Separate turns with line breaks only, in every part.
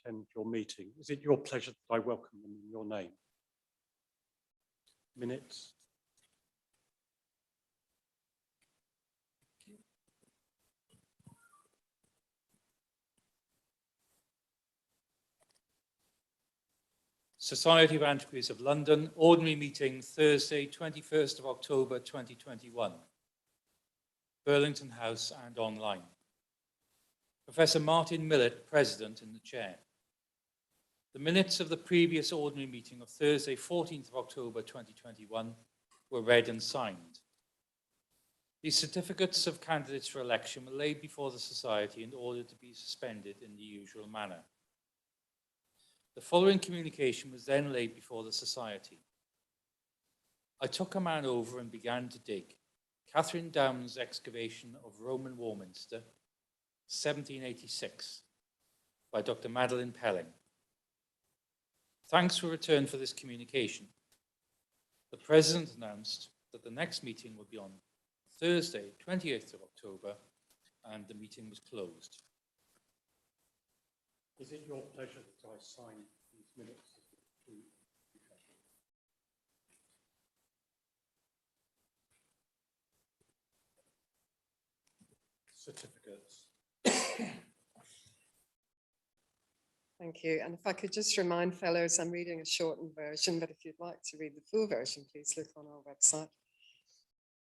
attend your meeting. Is it your pleasure that I welcome them in your name? Minutes.
Society of Antiquaries of London, ordinary meeting Thursday, 21st of October 2021, Burlington House and online. Professor Martin Millett, President, in the chair. The minutes of the previous ordinary meeting of Thursday, 14th of October 2021 were read and signed. These certificates of candidates for election were laid before the Society in order to be suspended in the usual manner. The following communication was then laid before the Society. I took a man over and began to dig. Catherine Downes' excavation of Roman Warminster, 1786, by Dr. Madeline Pelling. Thanks were returned for this communication. The President announced that the next meeting would be on Thursday, 28th of October, and the meeting was closed.
Is it your pleasure that I sign these minutes? Certificates.
Thank you. And if I could just remind fellows, I'm reading a shortened version, but if you'd like to read the full version, please look on our website.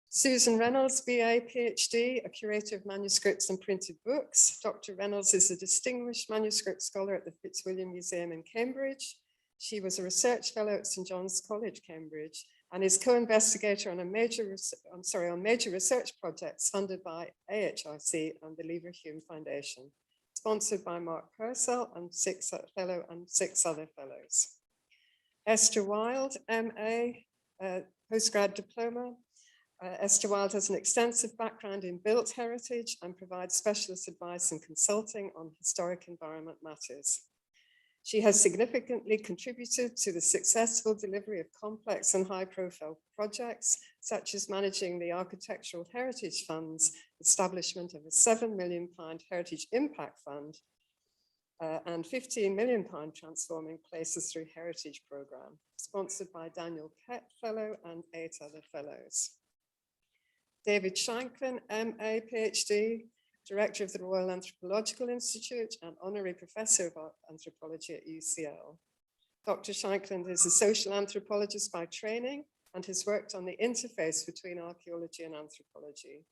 Susan Reynolds, BA, PhD, a curator of manuscripts and printed books. Dr. Reynolds is a distinguished manuscript scholar at the Fitzwilliam Museum in Cambridge. She was a research fellow at St. John's College, Cambridge, and is co-investigator on major research projects funded by AHRC and the Leverhulme Foundation, sponsored by Mark Purcell and six other fellows. Esther Wild, MA, postgrad diploma. Esther Wild has an extensive background in built heritage and provides specialist advice and consulting on historic environment matters. She has significantly contributed to the successful delivery of complex and high-profile projects, such as managing the Architectural Heritage Fund's establishment of a £7 million Heritage Impact Fund and £15 million Transforming Places Through Heritage Programme, sponsored by Daniel Pett Fellow and 8 other fellows. David Shanklin, MA, PhD, Director of the Royal Anthropological Institute and Honorary Professor of Anthropology at UCL. Dr. Shanklin is a social anthropologist by training and has worked on the interface between archaeology and anthropology.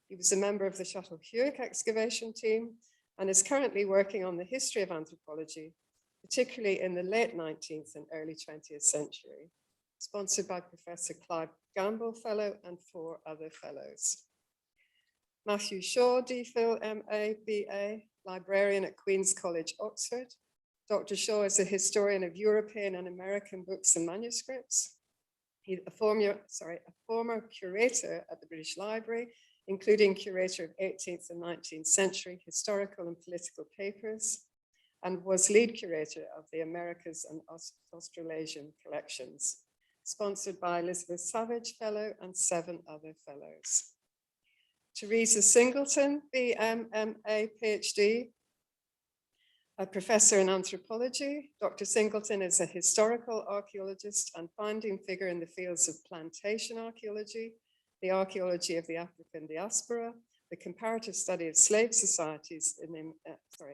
He was a member of the Château-Hewick excavation team and is currently working on the history of anthropology, particularly in the late 19th and early 20th century, sponsored by Professor Clive Gamble Fellow and 4 other fellows. Matthew Shaw, DPhil, MA, BA, librarian at Queen's College, Oxford. Dr. Shaw is a historian of European and American books and manuscripts. He's a former curator at the British Library, including curator of 18th and 19th century historical and political papers, and was lead curator of the Americas and Australasian collections, sponsored by Elizabeth Savage Fellow and 7 other fellows. Teresa Singleton, BM, MA, PhD, a professor in anthropology. Dr. Singleton is a historical archaeologist and founding figure in the fields of plantation archaeology, the archaeology of the African diaspora, the comparative study of slave societies in the,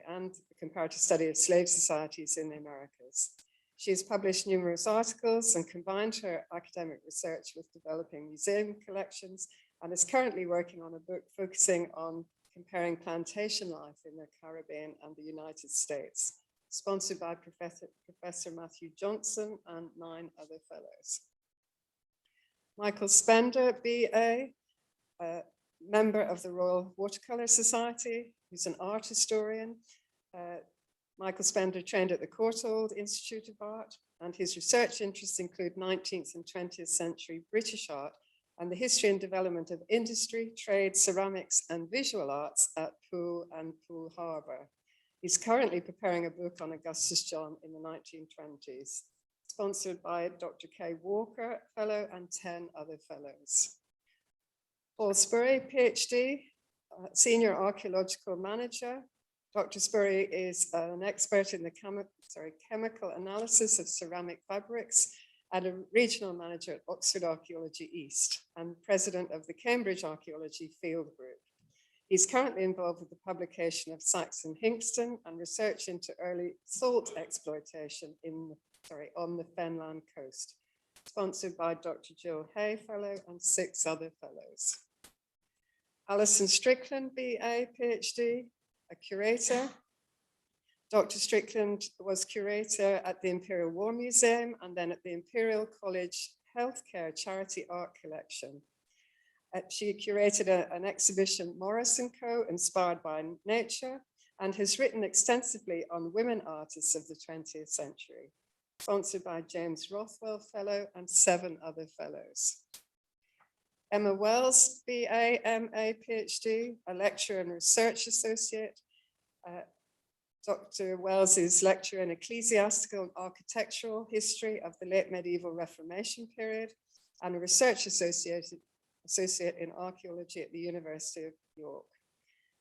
and the comparative study of slave societies in the Americas. She has published numerous articles and combined her academic research with developing museum collections, and is currently working on a book focusing on comparing plantation life in the Caribbean and the United States, sponsored by Professor Matthew Johnson and 9 other fellows. Michael Spender, BA, member of the Royal Watercolour Society, who's an art historian. Michael Spender trained at the Courtauld Institute of Art, and his research interests include 19th and 20th century British art and the history and development of industry, trade, ceramics, and visual arts at Poole and Poole Harbour. He's currently preparing a book on Augustus John in the 1920s, sponsored by Dr. Kay Walker Fellow and 10 other fellows. Paul Spurry, PhD, Senior Archaeological Manager, Dr. Spurry is an expert in the chemical analysis of ceramic fabrics and a regional manager at Oxford Archaeology East and president of the Cambridge Archaeology Field Group. He's currently involved with the publication of Saxon Hinkston and research into early salt exploitation on the Fenland coast, sponsored by Dr. Jill Hay Fellow and 6 other fellows. Alison Strickland, BA, PhD, a curator. Dr. Strickland was curator at the Imperial War Museum and then at the Imperial College Healthcare Charity Art Collection. She curated an exhibition, Morris & Co., inspired by nature, and has written extensively on women artists of the 20th century, sponsored by James Rothwell Fellow and 7 other fellows. Emma Wells, BA, MA, PhD, a lecturer and research associate. Dr. Wells is lecturer in ecclesiastical and architectural history of the late medieval Reformation period and a research associate in archaeology at the University of York.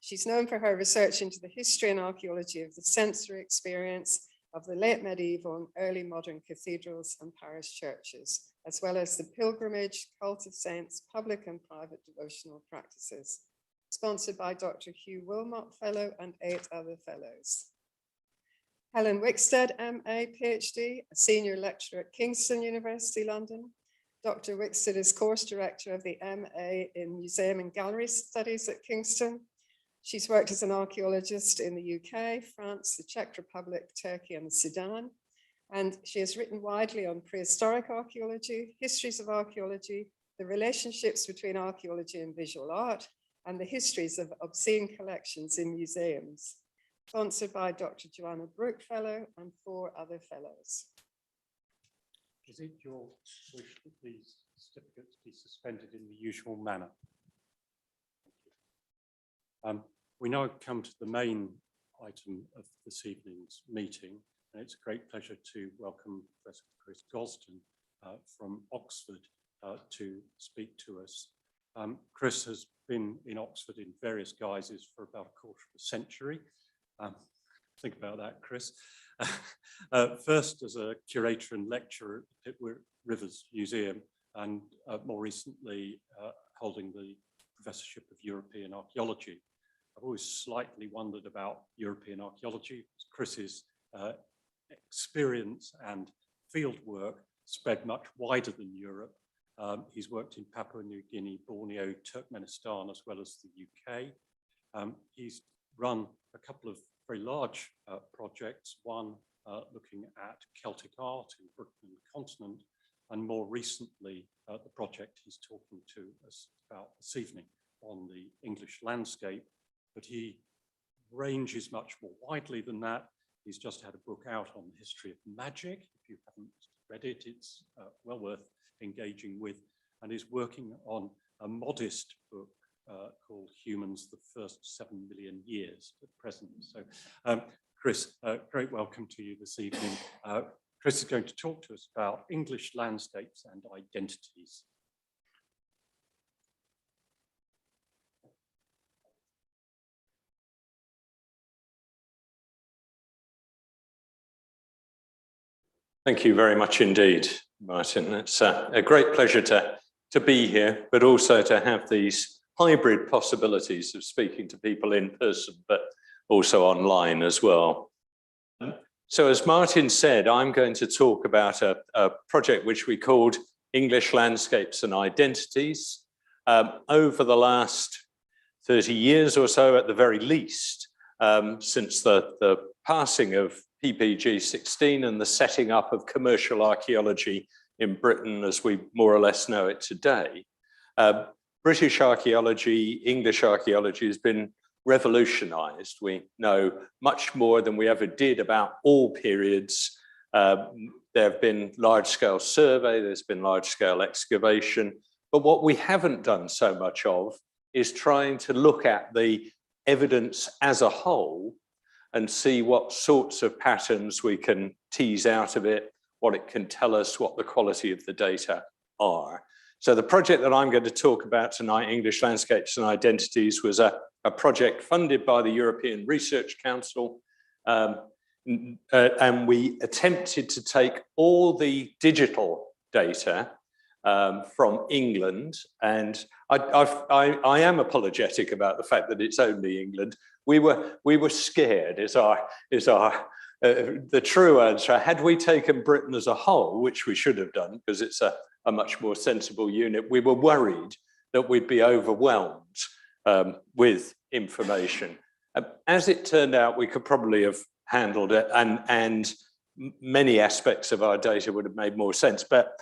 She's known for her research into the history and archaeology of the sensory experience of the late medieval and early modern cathedrals and parish churches, as well as the pilgrimage, cult of saints, public and private devotional practices, sponsored by Dr. Hugh Wilmot Fellow and 8 other fellows. Helen Wickstead, MA, PhD, a senior lecturer at Kingston University, London. Dr. Wickstead is course director of the MA in Museum and Gallery Studies at Kingston. She's worked as an archaeologist in the UK, France, the Czech Republic, Turkey, and the Sudan. And she has written widely on prehistoric archaeology, histories of archaeology, the relationships between archaeology and visual art, and the histories of obscene collections in museums, sponsored by Dr. Joanna Brooke Fellow and 4 other fellows.
Is it your wish that these certificates be suspended in the usual manner? We now come to the main item of this evening's meeting, and it's a great pleasure to welcome Professor Chris Gosden from Oxford to speak to us. Chris has been in Oxford in various guises for about a quarter of a century. Think about that, Chris. First as a curator and lecturer at the Pitt Rivers Museum, and more recently holding the Professorship of European Archaeology. I've always slightly wondered about European archaeology. Chris's experience and field work spread much wider than Europe. He's worked in Papua New Guinea, Borneo, Turkmenistan, as well as the UK. He's run a couple of very large projects, one looking at Celtic art in Britain and the continent, and more recently the project he's talking to us about this evening on the English landscape. But he ranges much more widely than that. He's just had a book out on the history of magic. If you haven't read it, it's well worth engaging with, and is working on a modest book called Humans, the First 7 Million Years at present. So Chris, great welcome to you this evening. Chris is going to talk to us about English landscapes and identities.
Thank you very much indeed, Martin. It's a great pleasure to be here, but also to have these hybrid possibilities of speaking to people in person, but also online as well. So as Martin said, I'm going to talk about a project which we called English Landscapes and Identities. Over the last 30 years or so, at the very least, since the passing of PPG 16 and the setting up of commercial archaeology in Britain as we more or less know it today, British archaeology, English archaeology has been revolutionized. We know much more than we ever did about all periods. There have been large-scale survey, there's been large-scale excavation, but what we haven't done so much of is trying to look at the evidence as a whole and see what sorts of patterns we can tease out of it, what it can tell us, what the quality of the data are. So the project that I'm going to talk about tonight, English Landscapes and Identities, was a project funded by the European Research Council. And we attempted to take all the digital data from England, and I am apologetic about the fact that it's only England. We were scared, is the true answer. Had we taken Britain as a whole, which we should have done because it's a much more sensible unit, we were worried that we'd be overwhelmed with information. As it turned out, we could probably have handled it, and many aspects of our data would have made more sense. But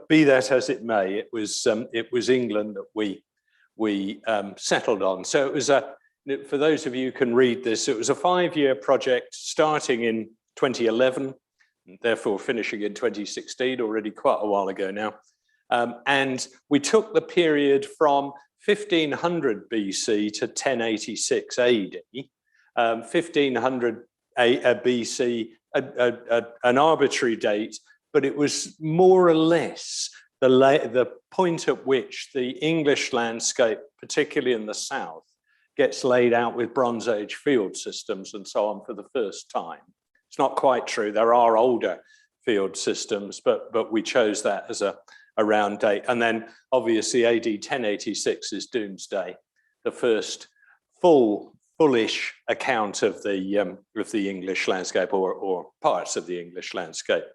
be that as it may, it was England that we settled on. So it was for those of you who can read this, it was a 5-year project starting in 2011, and therefore finishing in 2016, already quite a while ago now. And we took the period from 1500 BC to 1086 AD, 1500 BC, an arbitrary date, but it was more or less the point at which the English landscape, particularly in the south, gets laid out with Bronze Age field systems and so on for the first time. It's not quite true. There are older field systems, but we chose that as a round date. And then obviously AD 1086 is Doomsday, the first fullish account of the English landscape or parts of the English landscape.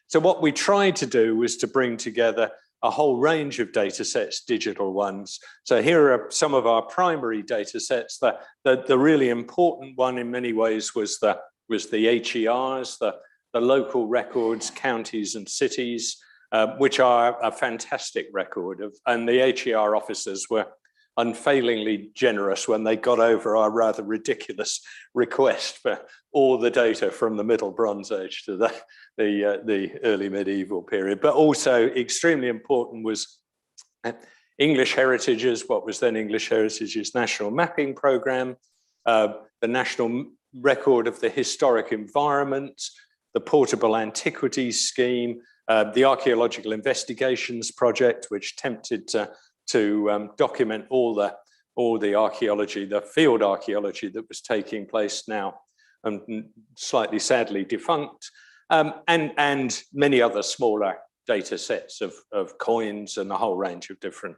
So what we tried to do was to bring together a whole range of data sets, digital ones. So here are some of our primary data sets. The really important one in many ways was the HERs, the local records, counties and cities, which are a fantastic record of, and the HER officers were unfailingly generous when they got over our rather ridiculous request for all the data from the Middle Bronze Age to the early medieval period. But also extremely important was English Heritage's, what was then English Heritage's National Mapping Programme, the National Record of the Historic Environment, the Portable Antiquities Scheme, the Archaeological Investigations Project, which attempted to document all the archaeology, the field archaeology that was taking place now, and slightly sadly defunct, and many other smaller data sets of coins and a whole range of different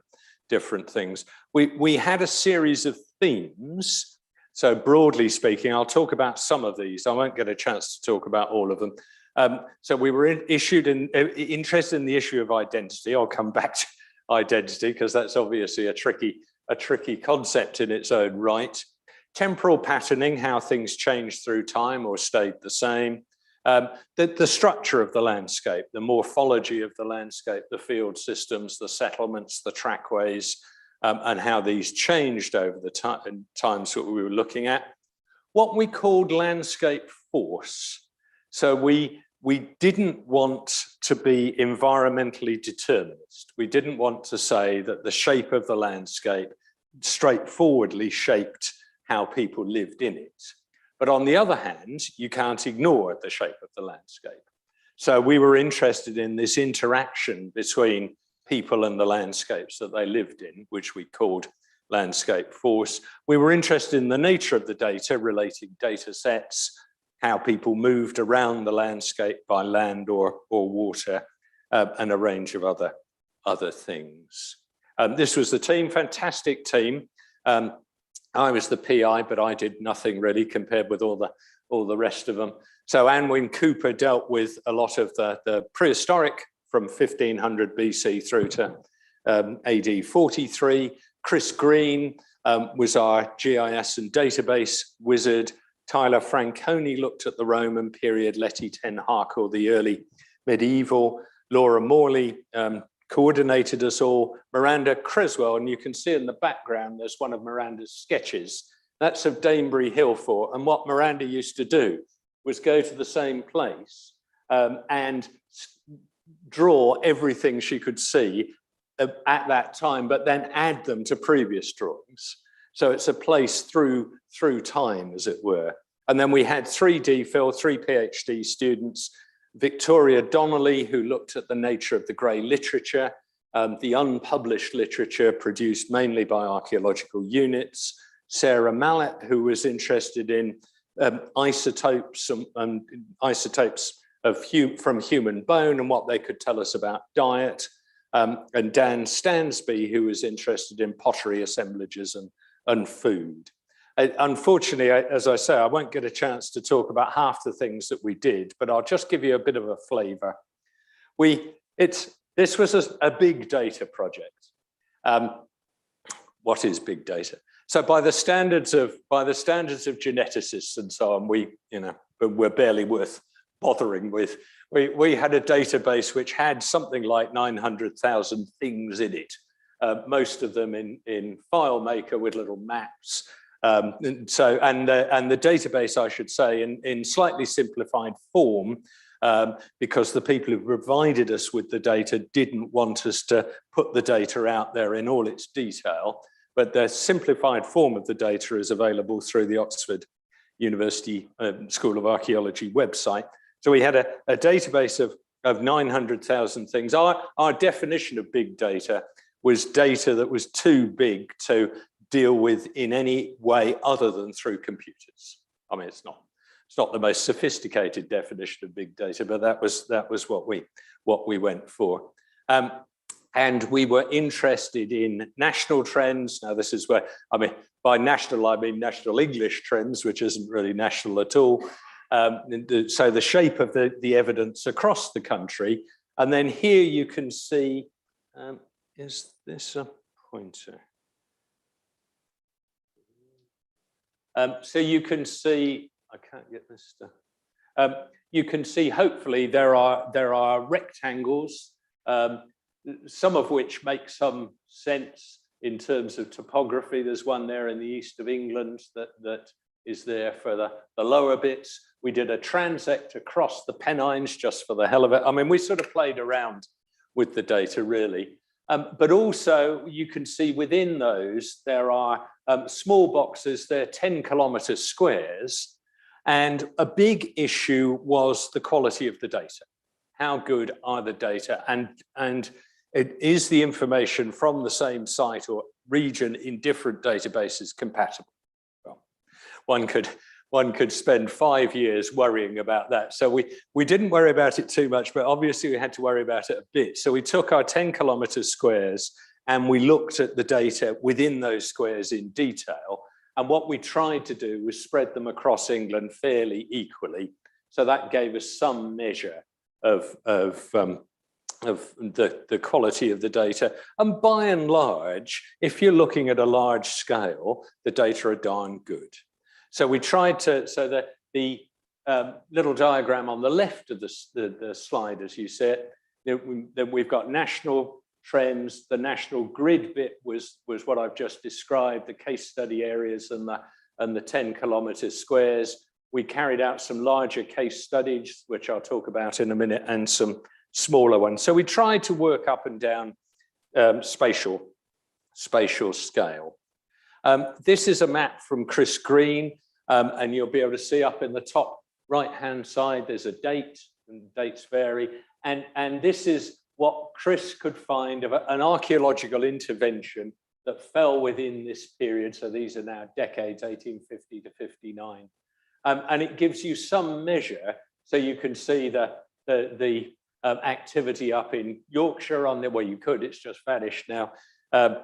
things. We had a series of themes. So broadly speaking, I'll talk about some of these. I won't get a chance to talk about all of them. So we were interested in the issue of identity. I'll come back to identity because that's obviously a tricky concept in its own right. Temporal patterning, how things change through time or stayed the same. The structure of the landscape, the morphology of the landscape, the field systems, the settlements, the trackways, and how these changed over the times that we were looking at. What we called landscape force. So we didn't want to be environmentally determinist. We didn't want to say that the shape of the landscape straightforwardly shaped how people lived in it. But on the other hand, you can't ignore the shape of the landscape. So we were interested in this interaction between people and the landscapes that they lived in, which we called landscape force. We were interested in the nature of the data, relating data sets, how people moved around the landscape by land or water, and a range of other things. This was the team, fantastic team. I was the PI, but I did nothing really compared with all the rest of them. So Anwin Cooper dealt with a lot of the prehistoric from 1500 BC through to AD 43. Chris Greene was our GIS and database wizard. Tyler Franconi looked at the Roman period, Letty Ten Harkle, the early medieval. Laura Morley coordinated us all. Miranda Creswell, and you can see in the background, there's one of Miranda's sketches. That's of Danebury Hill Fort. And what Miranda used to do was go to the same place and draw everything she could see at that time, but then add them to previous drawings. So it's a place through time, as it were. And then we had 3D Phil, 3 PhD students, Victoria Donnelly, who looked at the nature of the grey literature, the unpublished literature produced mainly by archaeological units, Sarah Mallett, who was interested in isotopes and isotopes from human bone and what they could tell us about diet, and Dan Stansby, who was interested in pottery assemblages and food. Unfortunately, as I say, I won't get a chance to talk about half the things that we did, but I'll just give you a bit of a flavour. This was a big data project. What is big data? So by the standards of geneticists and so on, we're barely worth bothering with. We had a database which had something like 900,000 things in it, most of them in FileMaker with little maps. And the database, I should say, in slightly simplified form, because the people who provided us with the data didn't want us to put the data out there in all its detail, but the simplified form of the data is available through the Oxford University School of Archaeology website. So we had a database of 900,000 things. Our definition of big data was data that was too big to deal with in any way other than through computers. I mean, it's not the most sophisticated definition of big data, but that was what we went for. And we were interested in national trends. Now, this is where, I mean, by national, I mean national English trends, which isn't really national at all. So the shape of the evidence across the country. And then here you can see, is this a pointer? So you can see, I can't get this stuff. You can see, hopefully, there are rectangles, some of which make some sense in terms of topography. There's one there in the east of England that is there for the lower bits. We did a transect across the Pennines just for the hell of it. I mean, we sort of played around with the data, really. But also, you can see within those, there are small boxes. They're 10 kilometre squares. And a big issue was the quality of the data. How good are the data? And is the information from the same site or region in different databases compatible? Well, one could spend 5 years worrying about that. So we didn't worry about it too much, but obviously we had to worry about it a bit. So we took our 10 kilometre squares and we looked at the data within those squares in detail. And what we tried to do was spread them across England fairly equally. So that gave us some measure of the quality of the data. And by and large, if you're looking at a large scale, the data are darn good. So we tried to, so that the little diagram on the left of the slide, as you said, then we've got national trends. The national grid bit was what I've just described, the case study areas and the 10 kilometre squares. We carried out some larger case studies, which I'll talk about in a minute, and some smaller ones. So we tried to work up and down spatial scale. This is a map from Chris Greene, and you'll be able to see up in the top right-hand side, there's a date, and dates vary. And this is what Chris could find of an archaeological intervention that fell within this period. So these are now decades, 1850 to 59. And it gives you some measure. So you can see the activity up in Yorkshire on there, well, you could, it's just vanished now. And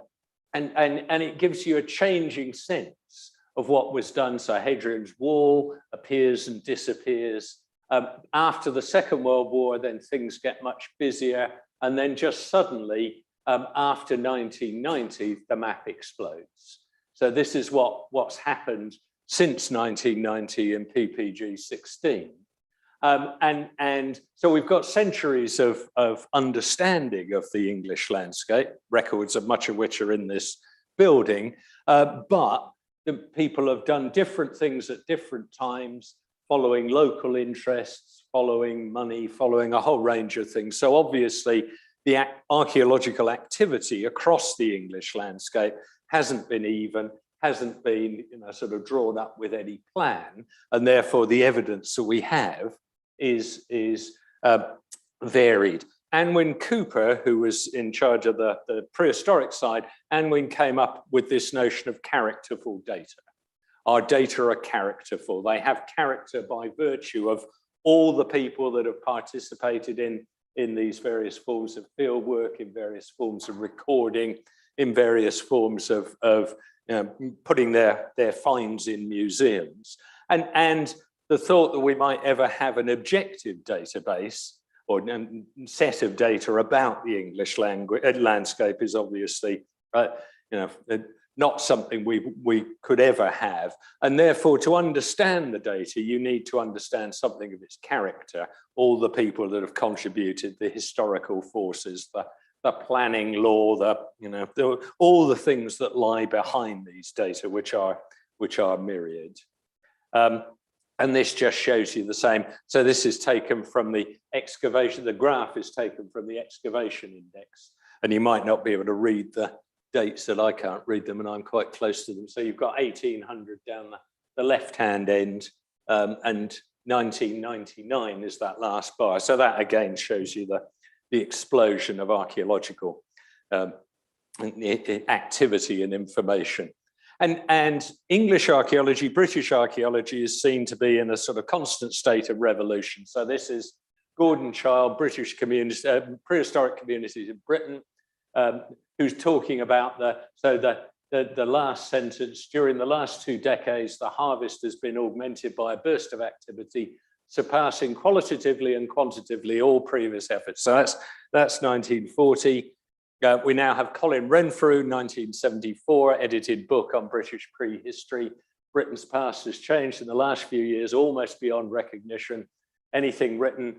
it gives you a changing sense of what was done. So Hadrian's Wall appears and disappears. After the Second World War, then things get much busier. And then just suddenly, after 1990, the map explodes. So this is what's happened since 1990 in PPG 16. And so we've got centuries of understanding of the English landscape, records of much of which are in this building, but the people have done different things at different times, following local interests, following money, following a whole range of things. So obviously the archaeological activity across the English landscape hasn't been even, hasn't been sort of drawn up with any plan, and therefore the evidence that we have is varied. Anwin Cooper, who was in charge of the prehistoric side, Anwin came up with this notion of characterful data. Our data are characterful. They have character by virtue of all the people that have participated in these various forms of field work, in various forms of recording, in various forms of putting their finds in museums. And the thought that we might ever have an objective database or set of data about the English landscape is obviously not something we could ever have. And therefore, to understand the data, you need to understand something of its character, all the people that have contributed, the historical forces, the planning law, all the things that lie behind these data, which are myriad. And this just shows you the same. So this is taken from the excavation. The graph is taken from the excavation index, and you might not be able to read the dates that I can't read them, and I'm quite close to them. So you've got 1800 down the left-hand end, and 1999 is that last bar. So that again shows you the explosion of archaeological activity and information. And English archaeology, British archaeology is seen to be in a sort of constant state of revolution. So this is Gordon Child, British communities, prehistoric communities in Britain, who's talking about the last sentence. During the last 2 decades, the harvest has been augmented by a burst of activity, surpassing qualitatively and quantitatively all previous efforts. So that's 1940. We now have Colin Renfrew, 1974, edited book on British prehistory. Britain's past has changed in the last few years, almost beyond recognition. Anything written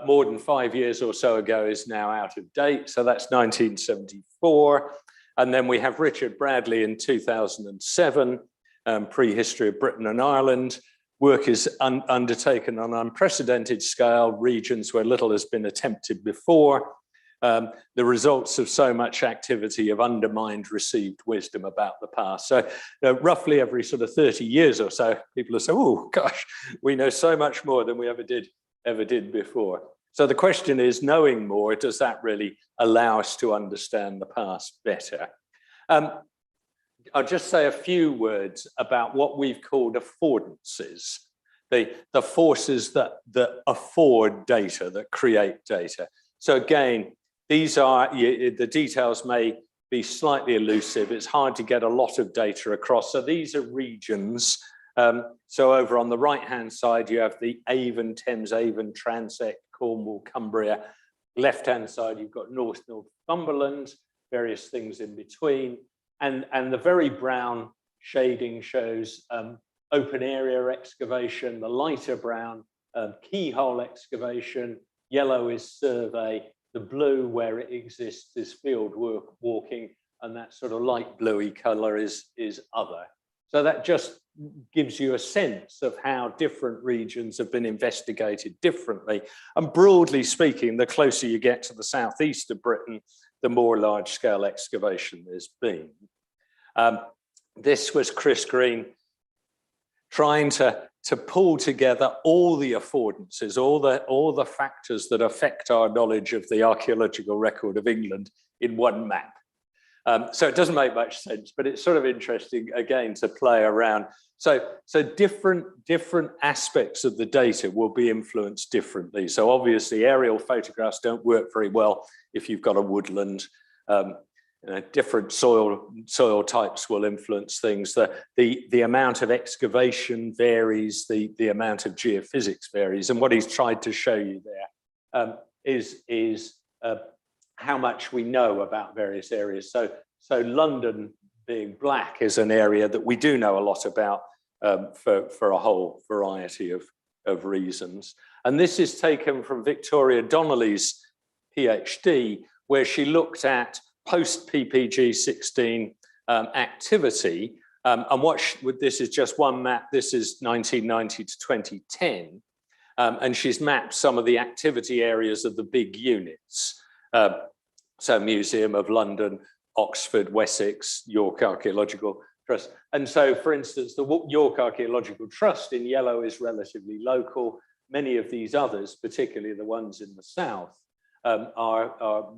more than 5 years or so ago is now out of date. So that's 1974. And then we have Richard Bradley in 2007, Prehistory of Britain and Ireland. Work is undertaken on an unprecedented scale, regions where little has been attempted before. The results of so much activity have undermined received wisdom about the past. So roughly every sort of 30 years or so, people will say, oh gosh, we know so much more than we ever did before. So the question is, knowing more, does that really allow us to understand the past better? I'll just say a few words about what we've called affordances, the forces that afford data, that create data. So again, these are, the details may be slightly elusive. It's hard to get a lot of data across. So these are regions. So over on the right-hand side, you have the Avon, Thames Avon, Transect, Cornwall, Cumbria. Left-hand side, you've got Northumberland, various things in between. And the very brown shading shows open area excavation, the lighter brown keyhole excavation, yellow is survey, the blue where it exists is field work walking, and that sort of light bluey color is other. So that just gives you a sense of how different regions have been investigated differently. And broadly speaking, the closer you get to the southeast of Britain, the more large scale excavation there's been. This was Chris Greene trying to pull together all the affordances, all the factors that affect our knowledge of the archaeological record of England in one map. So it doesn't make much sense, but it's sort of interesting, again, to play around. So different aspects of the data will be influenced differently. So obviously aerial photographs don't work very well if you've got a woodland. Different soil types will influence things. The amount of excavation varies, the amount of geophysics varies. And what he's tried to show you there is how much we know about various areas. So London being black is an area that we do know a lot about for a whole variety of reasons. And this is taken from Victoria Donnelly's PhD, where she looked at post-PPG 16 activity. And this is just one map. This is 1990 to 2010. And she's mapped some of the activity areas of the big units. So Museum of London, Oxford, Wessex, York Archaeological Trust. And so, for instance, the York Archaeological Trust in yellow is relatively local. Many of these others, particularly the ones in the south, our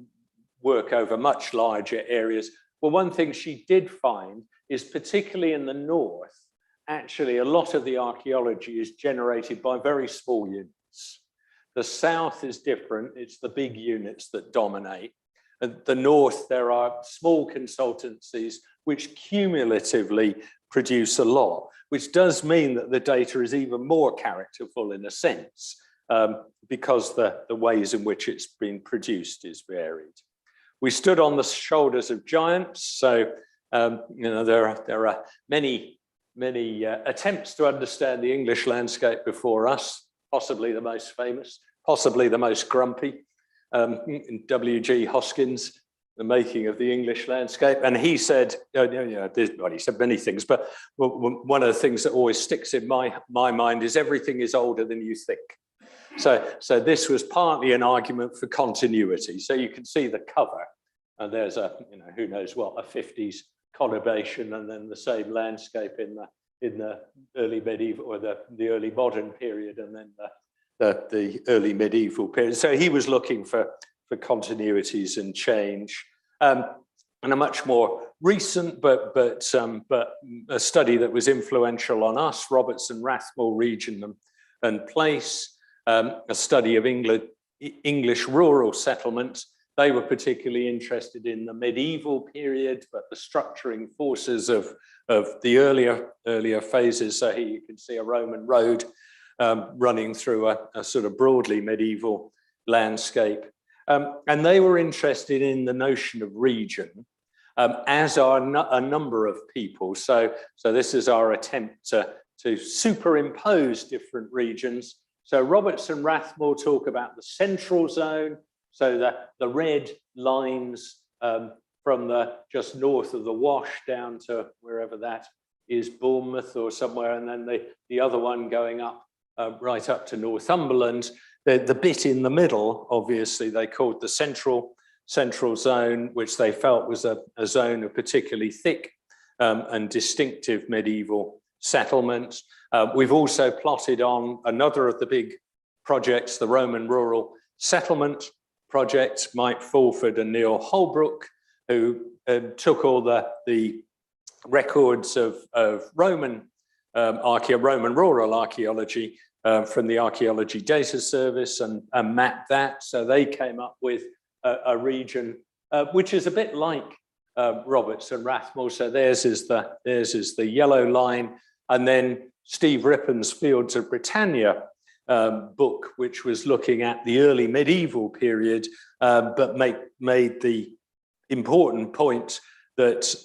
work over much larger areas. Well, one thing she did find is, particularly in the north, actually a lot of the archaeology is generated by very small units. The south is different. It's the big units that dominate. At the north, there are small consultancies which cumulatively produce a lot, which does mean that the data is even more characterful in a sense, because the ways in which it's been produced is varied. We stood on the shoulders of giants, so there are many attempts to understand the English landscape before us, possibly the most famous, possibly the most grumpy, W.G. Hoskins, The Making of the English Landscape. And he said, he said many things, but one of the things that always sticks in my mind is everything is older than you think. So this was partly an argument for continuity. So you can see the cover, and there's a, who knows what, a 50s conurbation, and then the same landscape in the early medieval or the early modern period, and then the early medieval period. So he was looking for continuities and change. And a much more recent, but a study that was influential on us, Robertson Rathmore Region and Place, a study of English rural settlements. They were particularly interested in the medieval period, but the structuring forces of the earlier phases. So here you can see a Roman road running through a sort of broadly medieval landscape. And they were interested in the notion of region, as are a number of people. So this is our attempt to superimpose different regions. So Robertson Rathmore talk about the central zone, so the red lines from the just north of the Wash down to wherever that is, Bournemouth or somewhere, and then the other one going up right up to Northumberland. The bit in the middle, obviously, they called the central zone, which they felt was a zone of particularly thick and distinctive medieval settlements. We've also plotted on another of the big projects, the Roman Rural Settlement Project, Mike Fulford and Neil Holbrook, who took all the records of Roman rural archaeology from the Archaeology Data Service and mapped that. So they came up with a region which is a bit like Robertson Rathmore. So theirs is the yellow line, and then Steve Rippon's Fields of Britannia book, which was looking at the early medieval period, but made the important point that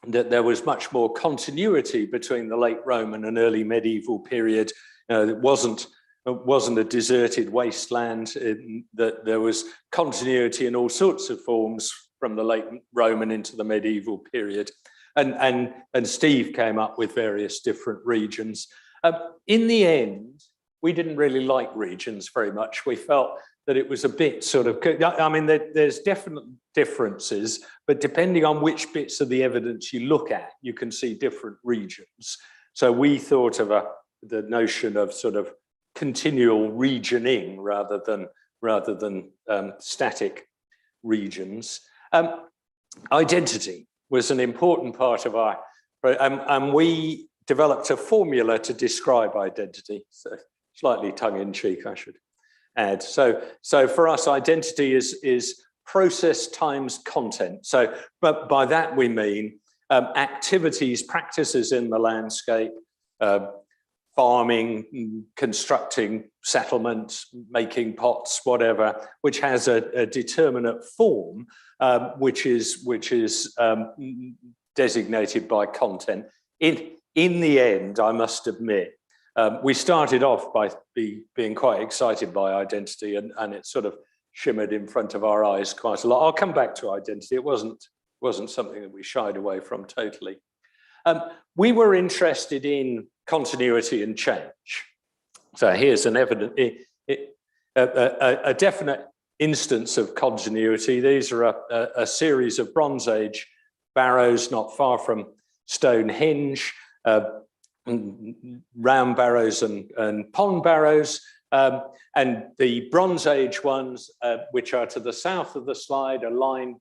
that there was much more continuity between the late Roman and early medieval period. It wasn't a deserted wasteland, that there was continuity in all sorts of forms from the late Roman into the medieval period. And Steve came up with various different regions. In the end, we didn't really like regions very much. We felt that it was a bit sort of, I mean, there's definite differences, but depending on which bits of the evidence you look at, you can see different regions. So we thought of the notion of sort of continual regioning rather than static regions. Identity was an important part of our, and we developed a formula to describe identity. So slightly tongue-in-cheek, I should add. So for us, identity is process times content. So, but by that we mean activities, practices in the landscape, farming, constructing settlements, making pots, whatever, which has a determinate form, which is designated by content. In the end, I must admit, we started off by being quite excited by identity, and it sort of shimmered in front of our eyes quite a lot. I'll come back to identity. It wasn't something that we shied away from totally. We were interested in continuity and change. So here's an a definite instance of continuity. These are a series of Bronze Age barrows not far from Stonehenge, round barrows and pond barrows. And the Bronze Age ones, which are to the south of the slide, are lined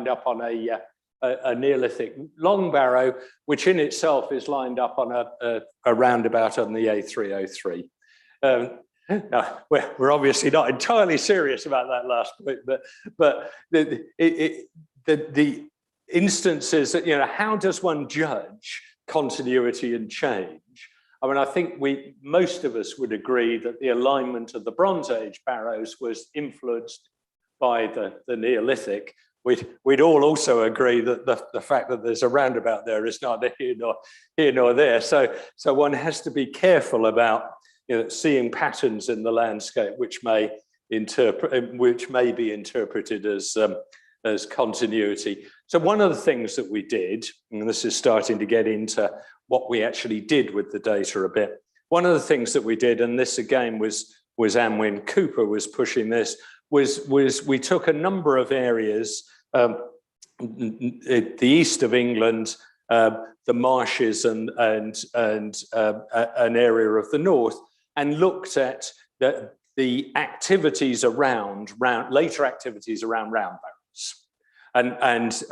up on a Neolithic long barrow, which in itself is lined up on a roundabout on the A303. Now, we're obviously not entirely serious about that last point, but the instances that, you know, how does one judge continuity and change? I mean, I think most of us would agree that the alignment of the Bronze Age barrows was influenced by the Neolithic. We'd all also agree that the fact that there's a roundabout there is neither here nor there. So one has to be careful about, you know, seeing patterns in the landscape which may be interpreted as continuity. So one of the things that we did, and this is starting to get into what we actually did with the data a bit. One of the things that we did, and this again was Anwyn Cooper was pushing this, was we took a number of areas, the east of England, the marshes and an area of the north, and looked at the activities around later activities around round barrows.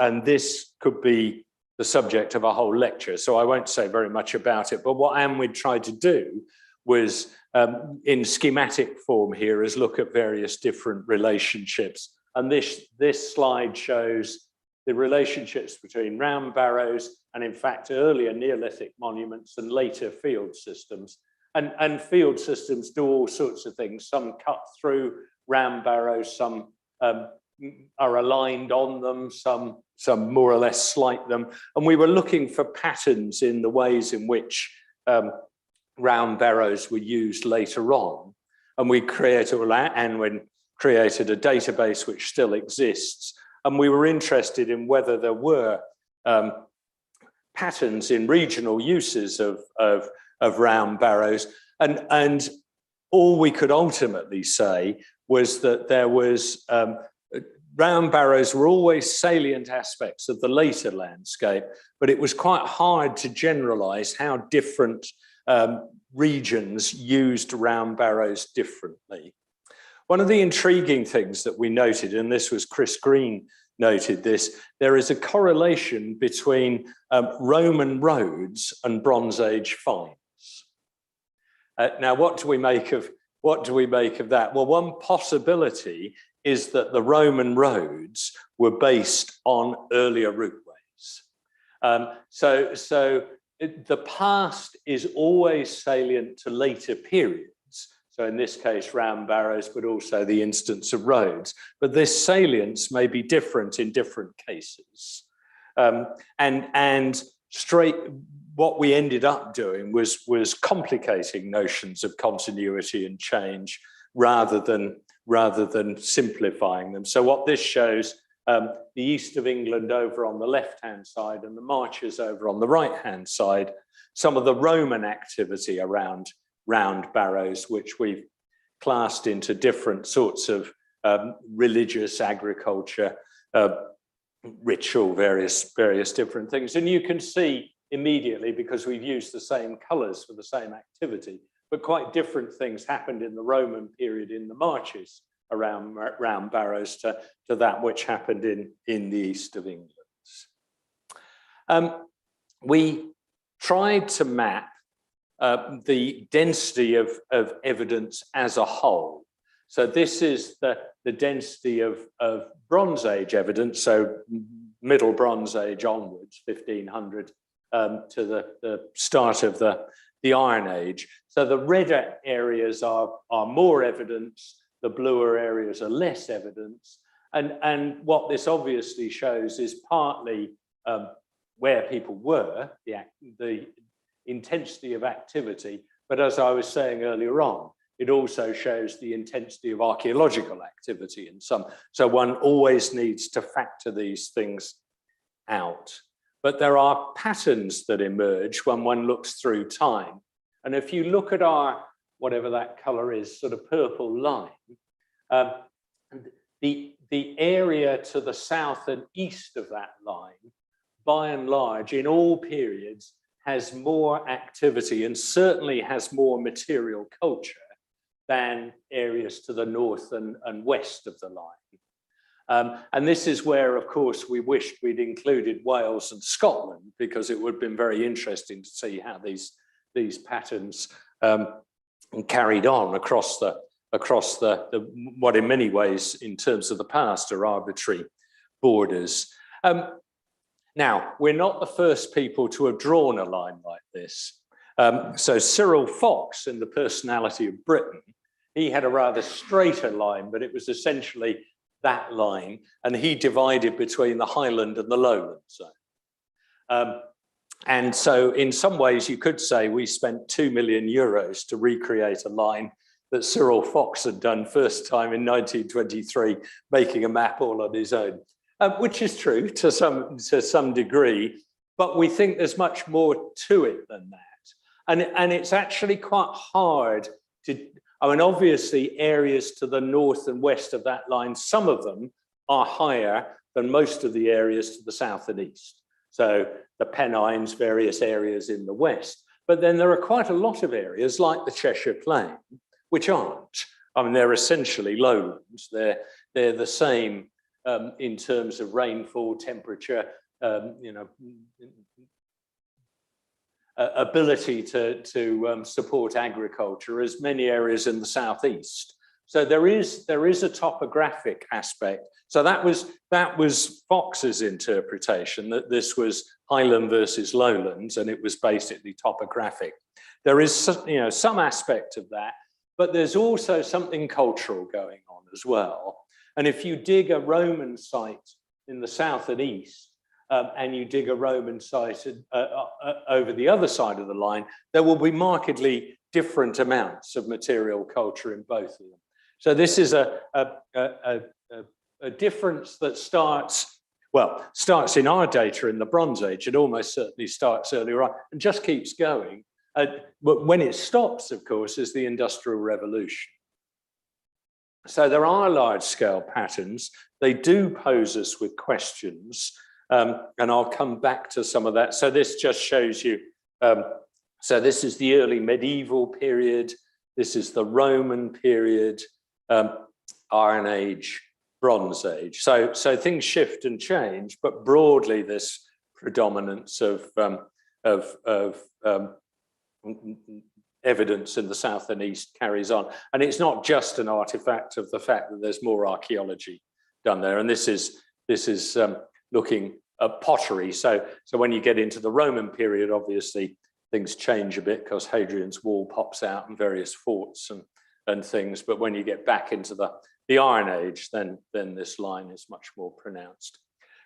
And this could be the subject of a whole lecture, so I won't say very much about it. But what Anwyn tried to do was, in schematic form here, is look at various different relationships. And this slide shows the relationships between round barrows and, in fact, earlier Neolithic monuments and later field systems. And field systems do all sorts of things. Some cut through round barrows, some are aligned on them, some more or less slight them. And we were looking for patterns in the ways in which round barrows were used later on. And we Anwyn created a database which still exists. And we were interested in whether there were patterns in regional uses of round barrows. And all we could ultimately say was that there was round barrows were always salient aspects of the later landscape, but it was quite hard to generalize how different regions used round barrows differently. One of the intriguing things that we noted, and this was Chris Greene noted this, there is a correlation between Roman roads and Bronze Age finds. Now, what do we make of that? Well, one possibility is that the Roman roads were based on earlier routeways. So the past is always salient to later periods. So in this case, round barrows, but also the instance of roads. But this salience may be different in different cases. What we ended up doing was complicating notions of continuity and change rather than simplifying them. So what this shows, the east of England over on the left-hand side and the marches over on the right-hand side, some of the Roman activity around round barrows, which we've classed into different sorts of religious, agriculture, ritual, various different things. And you can see immediately, because we've used the same colors for the same activity, but quite different things happened in the Roman period in the marches around round barrows to that which happened in the east of England. We tried to map the density of evidence as a whole. So this is the density of Bronze Age evidence, so Middle Bronze Age onwards, 1500 to the start of the Iron Age. So the redder areas are more evidence, the bluer areas are less evidence. And what this obviously shows is partly where people were, the intensity of activity, but as I was saying earlier on, it also shows the intensity of archaeological activity in some. So one always needs to factor these things out. But there are patterns that emerge when one looks through time. And if you look at our, whatever that color is, sort of purple line, the area to the south and east of that line, by and large, in all periods, has more activity and certainly has more material culture than areas to the north and west of the line. And this is where, of course, we wished we'd included Wales and Scotland, because it would have been very interesting to see how these patterns carried on across the what in many ways in terms of the past are arbitrary borders. Now, we're not the first people to have drawn a line like this. So Cyril Fox, in The Personality of Britain, he had a rather straighter line, but it was essentially that line, and he divided between the highland and the lowland zone. And so in some ways you could say we spent €2 million to recreate a line that Cyril Fox had done first time in 1923, making a map all on his own, which is true to some degree, but we think there's much more to it than that. And it's actually quite hard to, I mean, obviously areas to the north and west of that line, some of them are higher than most of the areas to the south and east. So the Pennines, various areas in the west, but then there are quite a lot of areas like the Cheshire Plain, which aren't. I mean, they're essentially lowlands. They're the same in terms of rainfall, temperature, ability to support agriculture as many areas in the southeast. So there is a topographic aspect. So that was Fox's interpretation, that this was highland versus lowlands, and it was basically topographic. There is some aspect of that, but there's also something cultural going on as well. And if you dig a Roman site in the south and east, and you dig a Roman site over the other side of the line, there will be markedly different amounts of material culture in both of them. So this is a difference that starts in our data in the Bronze Age. It almost certainly starts earlier on and just keeps going. But when it stops, of course, is the Industrial Revolution. So there are large-scale patterns. They do pose us with questions, and I'll come back to some of that. So this just shows you, so this is the early medieval period. This is the Roman period, Iron Age, Bronze Age. So things shift and change, but broadly this predominance of evidence in the south and east carries on. And it's not just an artifact of the fact that there's more archaeology done there. And this is looking at pottery. So when you get into the Roman period, obviously things change a bit because Hadrian's Wall pops out and various forts and things. But when you get back into the Iron Age, then this line is much more pronounced.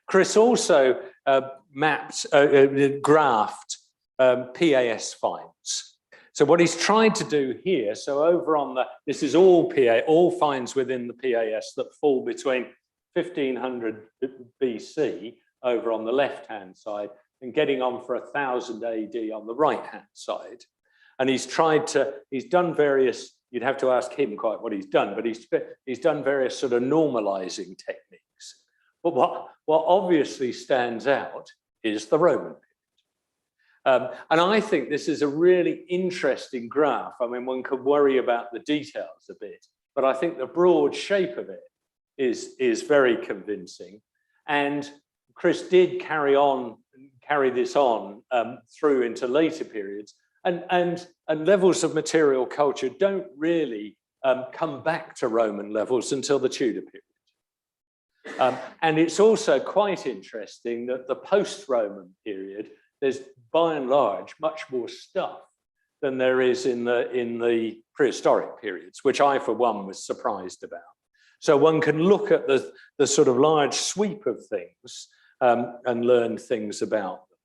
Chris also graphed PAS finds. So what he's tried to do here, so over on this is all finds within the PAS that fall between 1500 BC over on the left-hand side and getting on for 1000 AD on the right-hand side. And he's done various, you'd have to ask him quite what he's done, but he's done various sort of normalizing techniques. But what obviously stands out is the Roman period. And I think this is a really interesting graph. I mean, one could worry about the details a bit, but I think the broad shape of it is very convincing. And Chris did carry this on through into later periods, and levels of material culture don't really come back to Roman levels until the Tudor period. And it's also quite interesting that the post-Roman period, there's by and large much more stuff than there is in the prehistoric periods, which I, for one, was surprised about. So one can look at the sort of large sweep of things and learn things about them.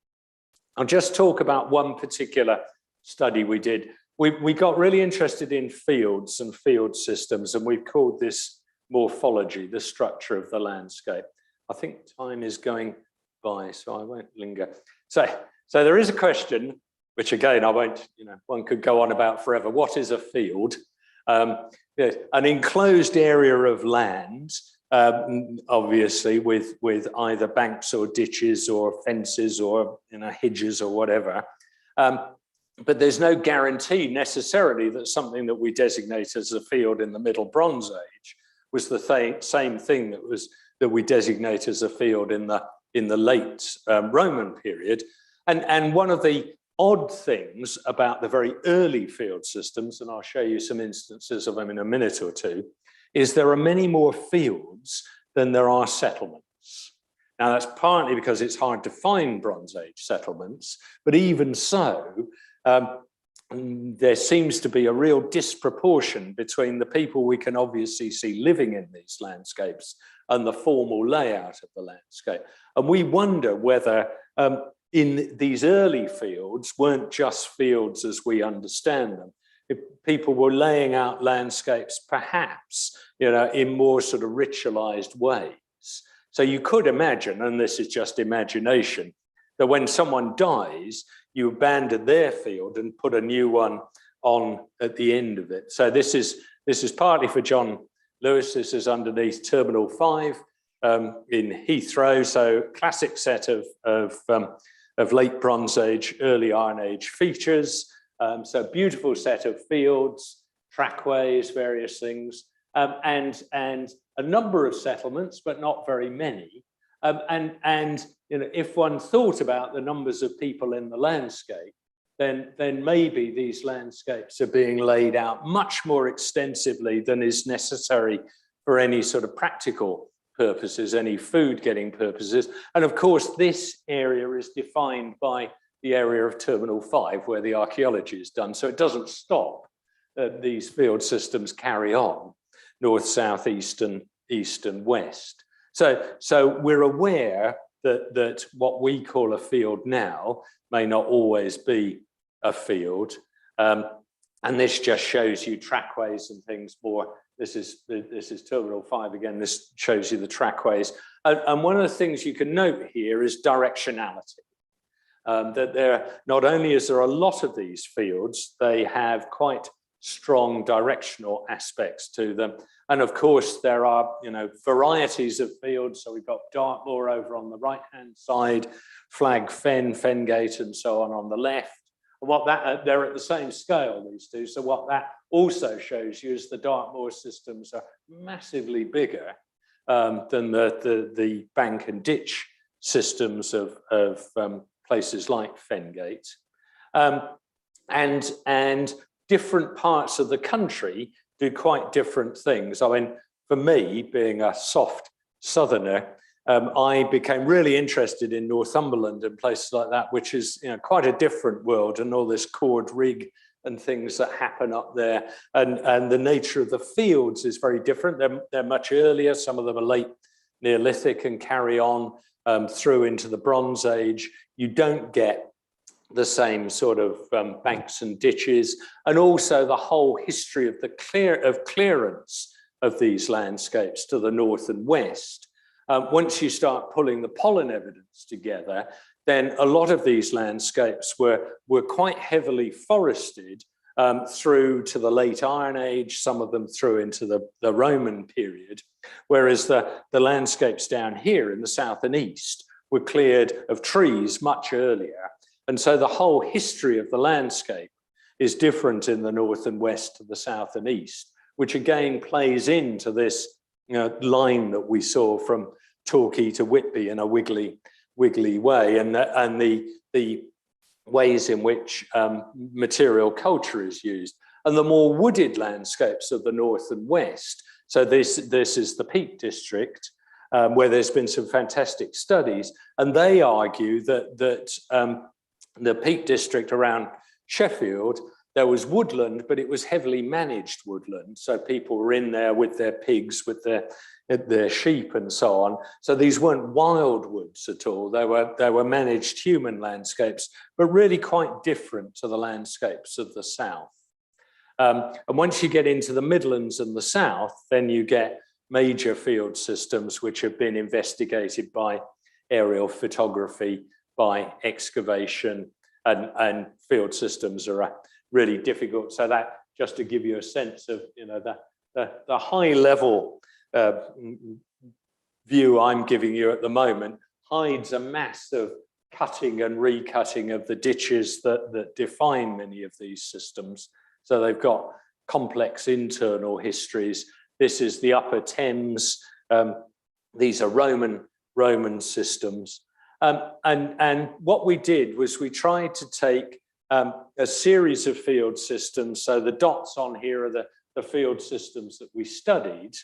I'll just talk about one particular study we did. We got really interested in fields and field systems, and we've called this morphology, the structure of the landscape. I think time is going by, so I won't linger. So there is a question, which again, I won't, one could go on about forever. What is a field? An enclosed area of land, obviously with either banks or ditches or fences or hedges or whatever, but there's no guarantee necessarily that something that we designate as a field in the Middle Bronze Age was the same thing that we designate as a field in the late Roman period. And one of the odd things about the very early field systems, and I'll show you some instances of them in a minute or two, is there are many more fields than there are settlements. Now, that's partly because it's hard to find Bronze Age settlements, but even so, there seems to be a real disproportion between the people we can obviously see living in these landscapes and the formal layout of the landscape. And we wonder whether in these early fields weren't just fields as we understand them. If people were laying out landscapes, perhaps, in more sort of ritualized ways. So you could imagine, and this is just imagination, that when someone dies, you abandon their field and put a new one on at the end of it. So this is partly for John Lewis. This is underneath Terminal 5 in Heathrow. So classic set of late Bronze Age, early Iron Age features. So beautiful set of fields, trackways, various things, and a number of settlements, but not very many. If one thought about the numbers of people in the landscape, then maybe these landscapes are being laid out much more extensively than is necessary for any sort of practical purposes, any food getting purposes. And of course, this area is defined by the area of Terminal 5 where the archaeology is done. So it doesn't stop. These field systems carry on, north, south, east and west. So we're aware that what we call a field now may not always be a field. And this just shows you trackways and things more. This is Terminal 5 again. This shows you the trackways. And one of the things you can note here is directionality. That there, not only is there a lot of these fields, they have quite strong directional aspects to them. And of course, there are varieties of fields. So we've got Dartmoor over on the right-hand side, Flag Fen, Fengate, and so on the left. And what that they're at the same scale, these two. So what that also shows you is the Dartmoor systems are massively bigger than the bank and ditch systems of places like Fengate. And different parts of the country do quite different things. I mean, for me, being a soft southerner, I became really interested in Northumberland and places like that, which is quite a different world, and all this cord rig and things that happen up there. And the nature of the fields is very different. They're much earlier. Some of them are late Neolithic and carry on through into the Bronze Age. You don't get the same sort of banks and ditches, and also the whole history of clearance of these landscapes to the north and west. Once you start pulling the pollen evidence together, then a lot of these landscapes were quite heavily forested through to the late Iron Age, some of them through into the Roman period, whereas the landscapes down here in the south and east were cleared of trees much earlier. And so the whole history of the landscape is different in the north and west to the south and east, which again plays into this line that we saw from Torquay to Whitby in a wiggly way, and the ways in which material culture is used. And the more wooded landscapes of the north and west, so this is the Peak District, where there's been some fantastic studies, and they argue that the Peak District around Sheffield, there was woodland, but it was heavily managed woodland. So people were in there with their pigs, with their sheep and so on. So these weren't wild woods at all. They were managed human landscapes, but really quite different to the landscapes of the south. And once you get into the Midlands and the south, then you get major field systems which have been investigated by aerial photography, by excavation, and field systems are really difficult. So that, just to give you a sense of the high level view I'm giving you at the moment, hides a mass of cutting and recutting of the ditches that define many of these systems. So they've got complex internal histories. This is the Upper Thames. These are Roman systems. And what we did was we tried to take a series of field systems. So the dots on here are the field systems that we studied.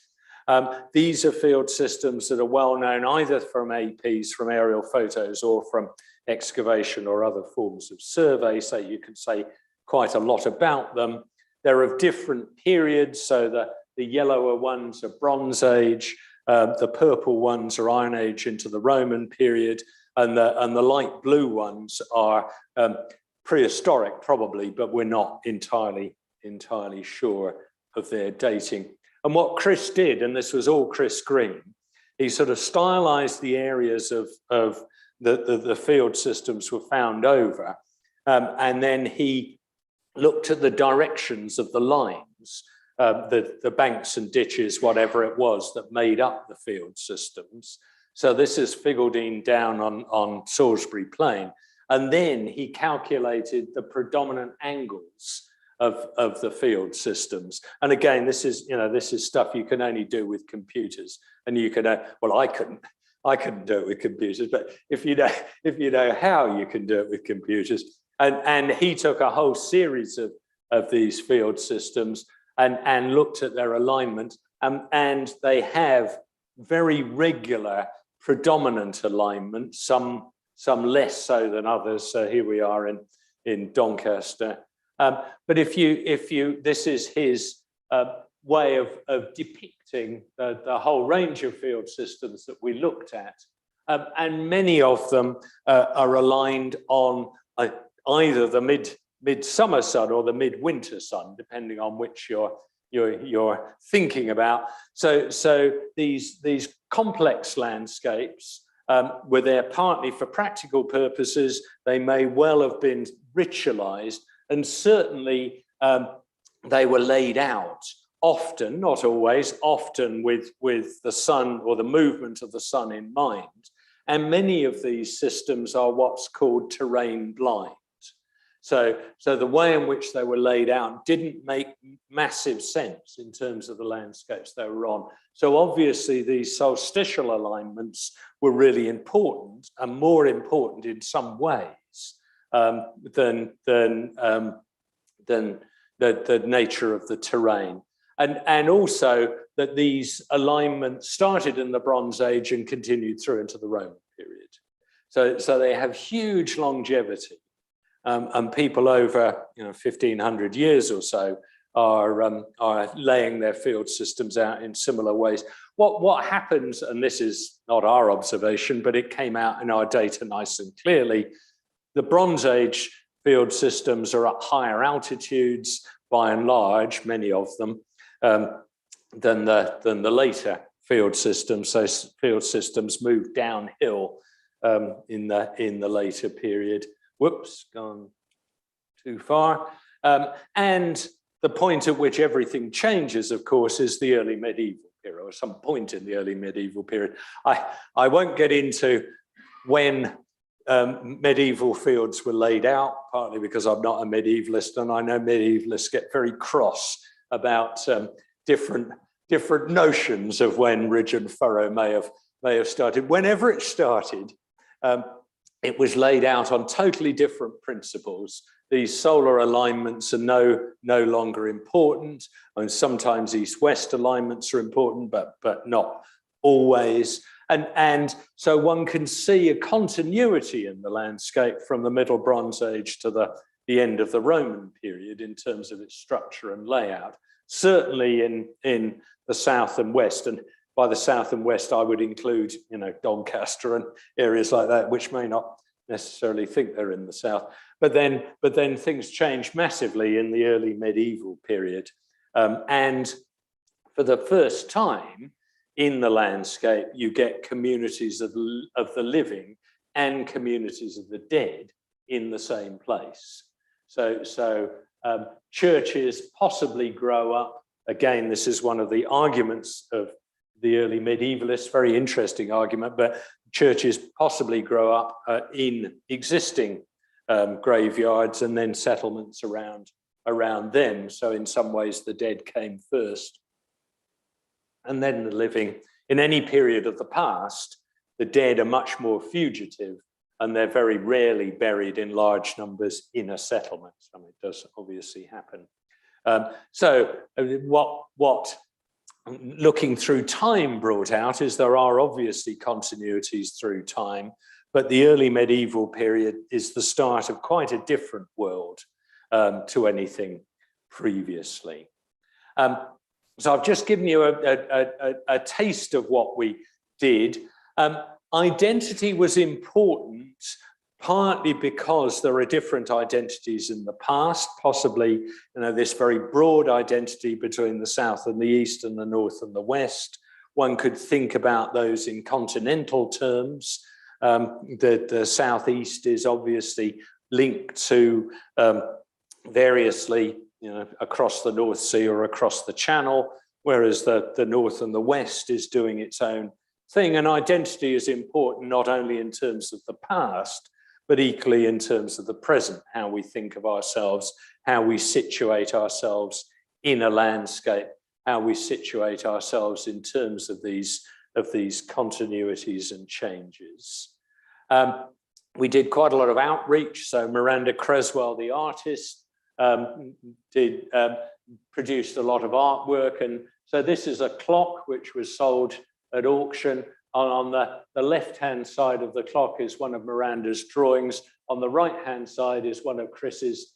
These are field systems that are well known either from APs, from aerial photos, or from excavation or other forms of survey. So you can say quite a lot about them. They're of different periods. So the yellower ones are Bronze Age, the purple ones are Iron Age into the Roman period, and the light blue ones are prehistoric probably, but we're not entirely sure of their dating. And what Chris did, and this was all Chris Greene, he sort of stylized the areas of the field systems were found over, and then he looked at the directions of the lines, the banks and ditches, whatever it was that made up the field systems. So this is Figaldene down on Salisbury Plain. And then he calculated the predominant angles of the field systems. And again, this is stuff you can only do with computers. And you can, well, I couldn't do it with computers, but if you know how you can do it with computers. And he took a whole series of these field systems and looked at their alignment, and they have very regular predominant alignment, some less so than others. So here we are in Doncaster. But if you, this is his way of depicting the whole range of field systems that we looked at, and many of them are aligned on either the midsummer sun or the midwinter sun, depending on which you're thinking about. So these complex landscapes were there partly for practical purposes. They may well have been ritualized, and certainly they were laid out often, not always, often with the sun or the movement of the sun in mind. And many of these systems are what's called terrain blind. So the way in which they were laid out didn't make massive sense in terms of the landscapes they were on. So obviously these solstitial alignments were really important, and more important in some ways than the nature of the terrain. And also that these alignments started in the Bronze Age and continued through into the Roman period. So they have huge longevity. And people over 1,500 years or so are laying their field systems out in similar ways. What happens, and this is not our observation, but it came out in our data nice and clearly, the Bronze Age field systems are at higher altitudes, by and large, many of them, than the later field systems. So field systems moved downhill in the later period. Whoops, gone too far. And the point at which everything changes, of course, is the early medieval period, or some point in the early medieval period. I won't get into when medieval fields were laid out, partly because I'm not a medievalist, and I know medievalists get very cross about different notions of when ridge and furrow may have started. Whenever it started, it was laid out on totally different principles. These solar alignments are no longer important, and sometimes east-west alignments are important, but not always. And so one can see a continuity in the landscape from the Middle Bronze Age to the end of the Roman period in terms of its structure and layout, certainly in the south and west. And by the south and west, I would include, Doncaster and areas like that, which may not necessarily think they're in the south. But then things changed massively in the early medieval period. And for the first time in the landscape, you get communities of the living and communities of the dead in the same place. So churches possibly grow up. Again, this is one of the arguments of the early medievalists. Very interesting argument, but churches possibly grow up in existing graveyards and then settlements around them. So in some ways the dead came first and then the living. In any period of the past, the dead are much more fugitive and they're very rarely buried in large numbers in a settlement. I mean, it does obviously happen. So what looking through time brought out is there are obviously continuities through time, but the early medieval period is the start of quite a different world to anything previously. So I've just given you a taste of what we did. Identity was important, partly because there are different identities in the past, possibly this very broad identity between the south and the east and the north and the west. One could think about those in continental terms. The southeast is obviously linked to variously across the North Sea or across the Channel, whereas the north and the west is doing its own thing. And identity is important not only in terms of the past, but equally in terms of the present, how we think of ourselves, how we situate ourselves in a landscape, how we situate ourselves in terms of these continuities and changes. We did quite a lot of outreach. So Miranda Creswell, the artist, produced a lot of artwork. And so this is a clock which was sold at auction. On the left-hand side of the clock is one of Miranda's drawings. On the right-hand side is one of Chris's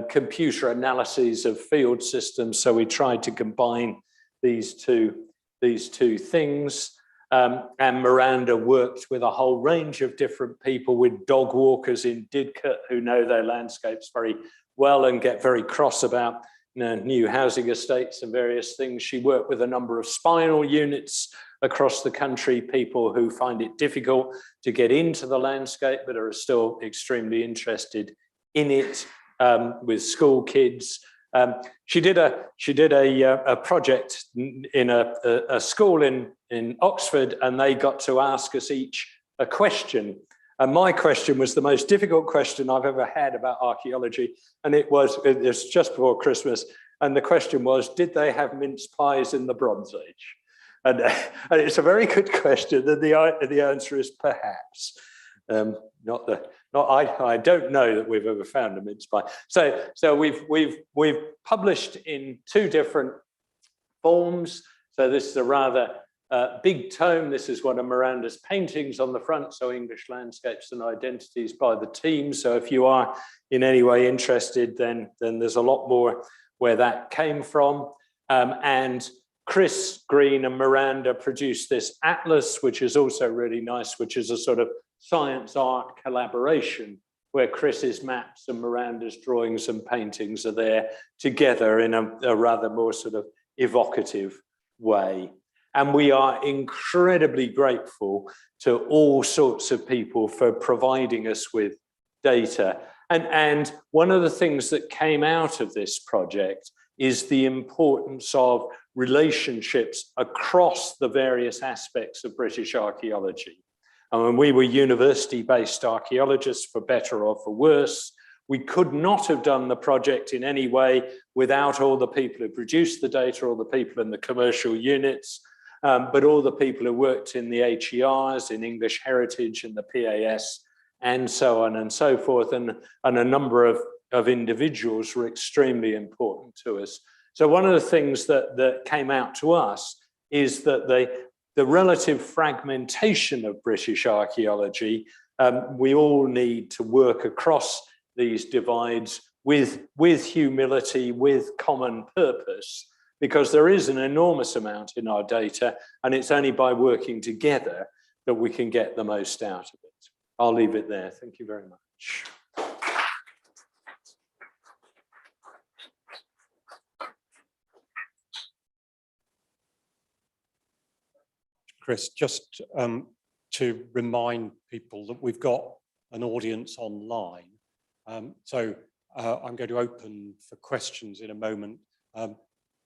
computer analyses of field systems. So we tried to combine these two things. And Miranda worked with a whole range of different people, with dog walkers in Didcot who know their landscapes very well and get very cross about new housing estates and various things. She worked with a number of spinal units across the country, people who find it difficult to get into the landscape but are still extremely interested in it, with school kids. She did a project in a school in Oxford, and they got to ask us each a question. And my question was the most difficult question I've ever had about archaeology. And it was just before Christmas. And the question was, did they have mince pies in the Bronze Age? And it's a very good question. And the answer is perhaps. I don't know that we've ever found a mince pie. So we've published in two different forms. So this is a rather big tome. This is one of Miranda's paintings on the front. So English Landscapes and Identities by the team. So if you are in any way interested, then there's a lot more where that came from. And Chris Greene and Miranda produced this atlas, which is also really nice, which is a sort of science art collaboration where Chris's maps and Miranda's drawings and paintings are there together in a rather more sort of evocative way. And we are incredibly grateful to all sorts of people for providing us with data. And one of the things that came out of this project is the importance of relationships across the various aspects of British archaeology. And when we were university-based archaeologists, for better or for worse, we could not have done the project in any way without all the people who produced the data, all the people in the commercial units, but all the people who worked in the HERs, in English Heritage, in the PAS, and so on and so forth. And a number of individuals were extremely important to us. So one of the things that came out to us is that the relative fragmentation of British archaeology, we all need to work across these divides with humility, with common purpose, because there is an enormous amount in our data, and it's only by working together that we can get the most out of it. I'll leave it there. Thank you very much.
Chris, just to remind people that we've got an audience online. So I'm going to open for questions in a moment.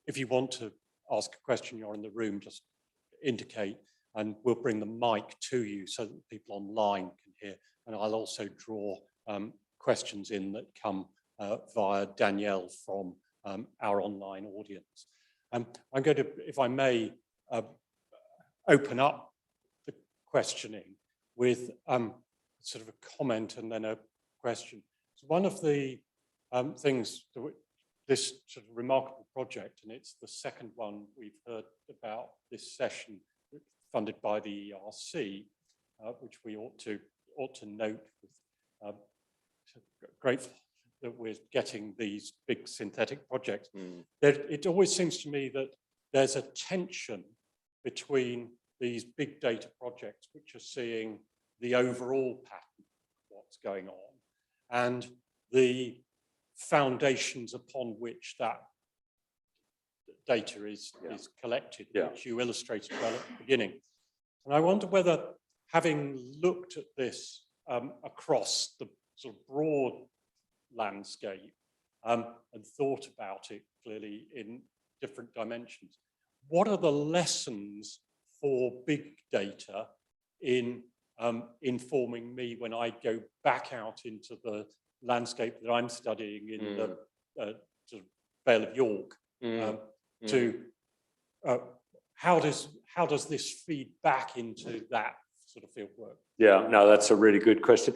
If you want to ask a question, you're in the room, just indicate, and we'll bring the mic to you so that people online can hear. And I'll also draw questions in that come via Danielle from our online audience. I'm going to, if I may, open up the questioning with sort of a comment and then a question. So one of the things that this sort of remarkable project, and it's the second one we've heard about this session, funded by the ERC, which we ought to note with grateful that we're getting these big synthetic projects. It always seems to me that there's a tension between these big data projects, which are seeing the overall pattern of what's going on, and the foundations upon which that data is collected, which you illustrated well at the beginning. And I wonder whether, having looked at this across the sort of broad landscape and thought about it clearly in different dimensions, what are the lessons for big data in informing me when I go back out into the landscape that I'm studying in the sort of Vale of York? How does this feed back into that sort of field work?
Yeah, no, that's a really good question.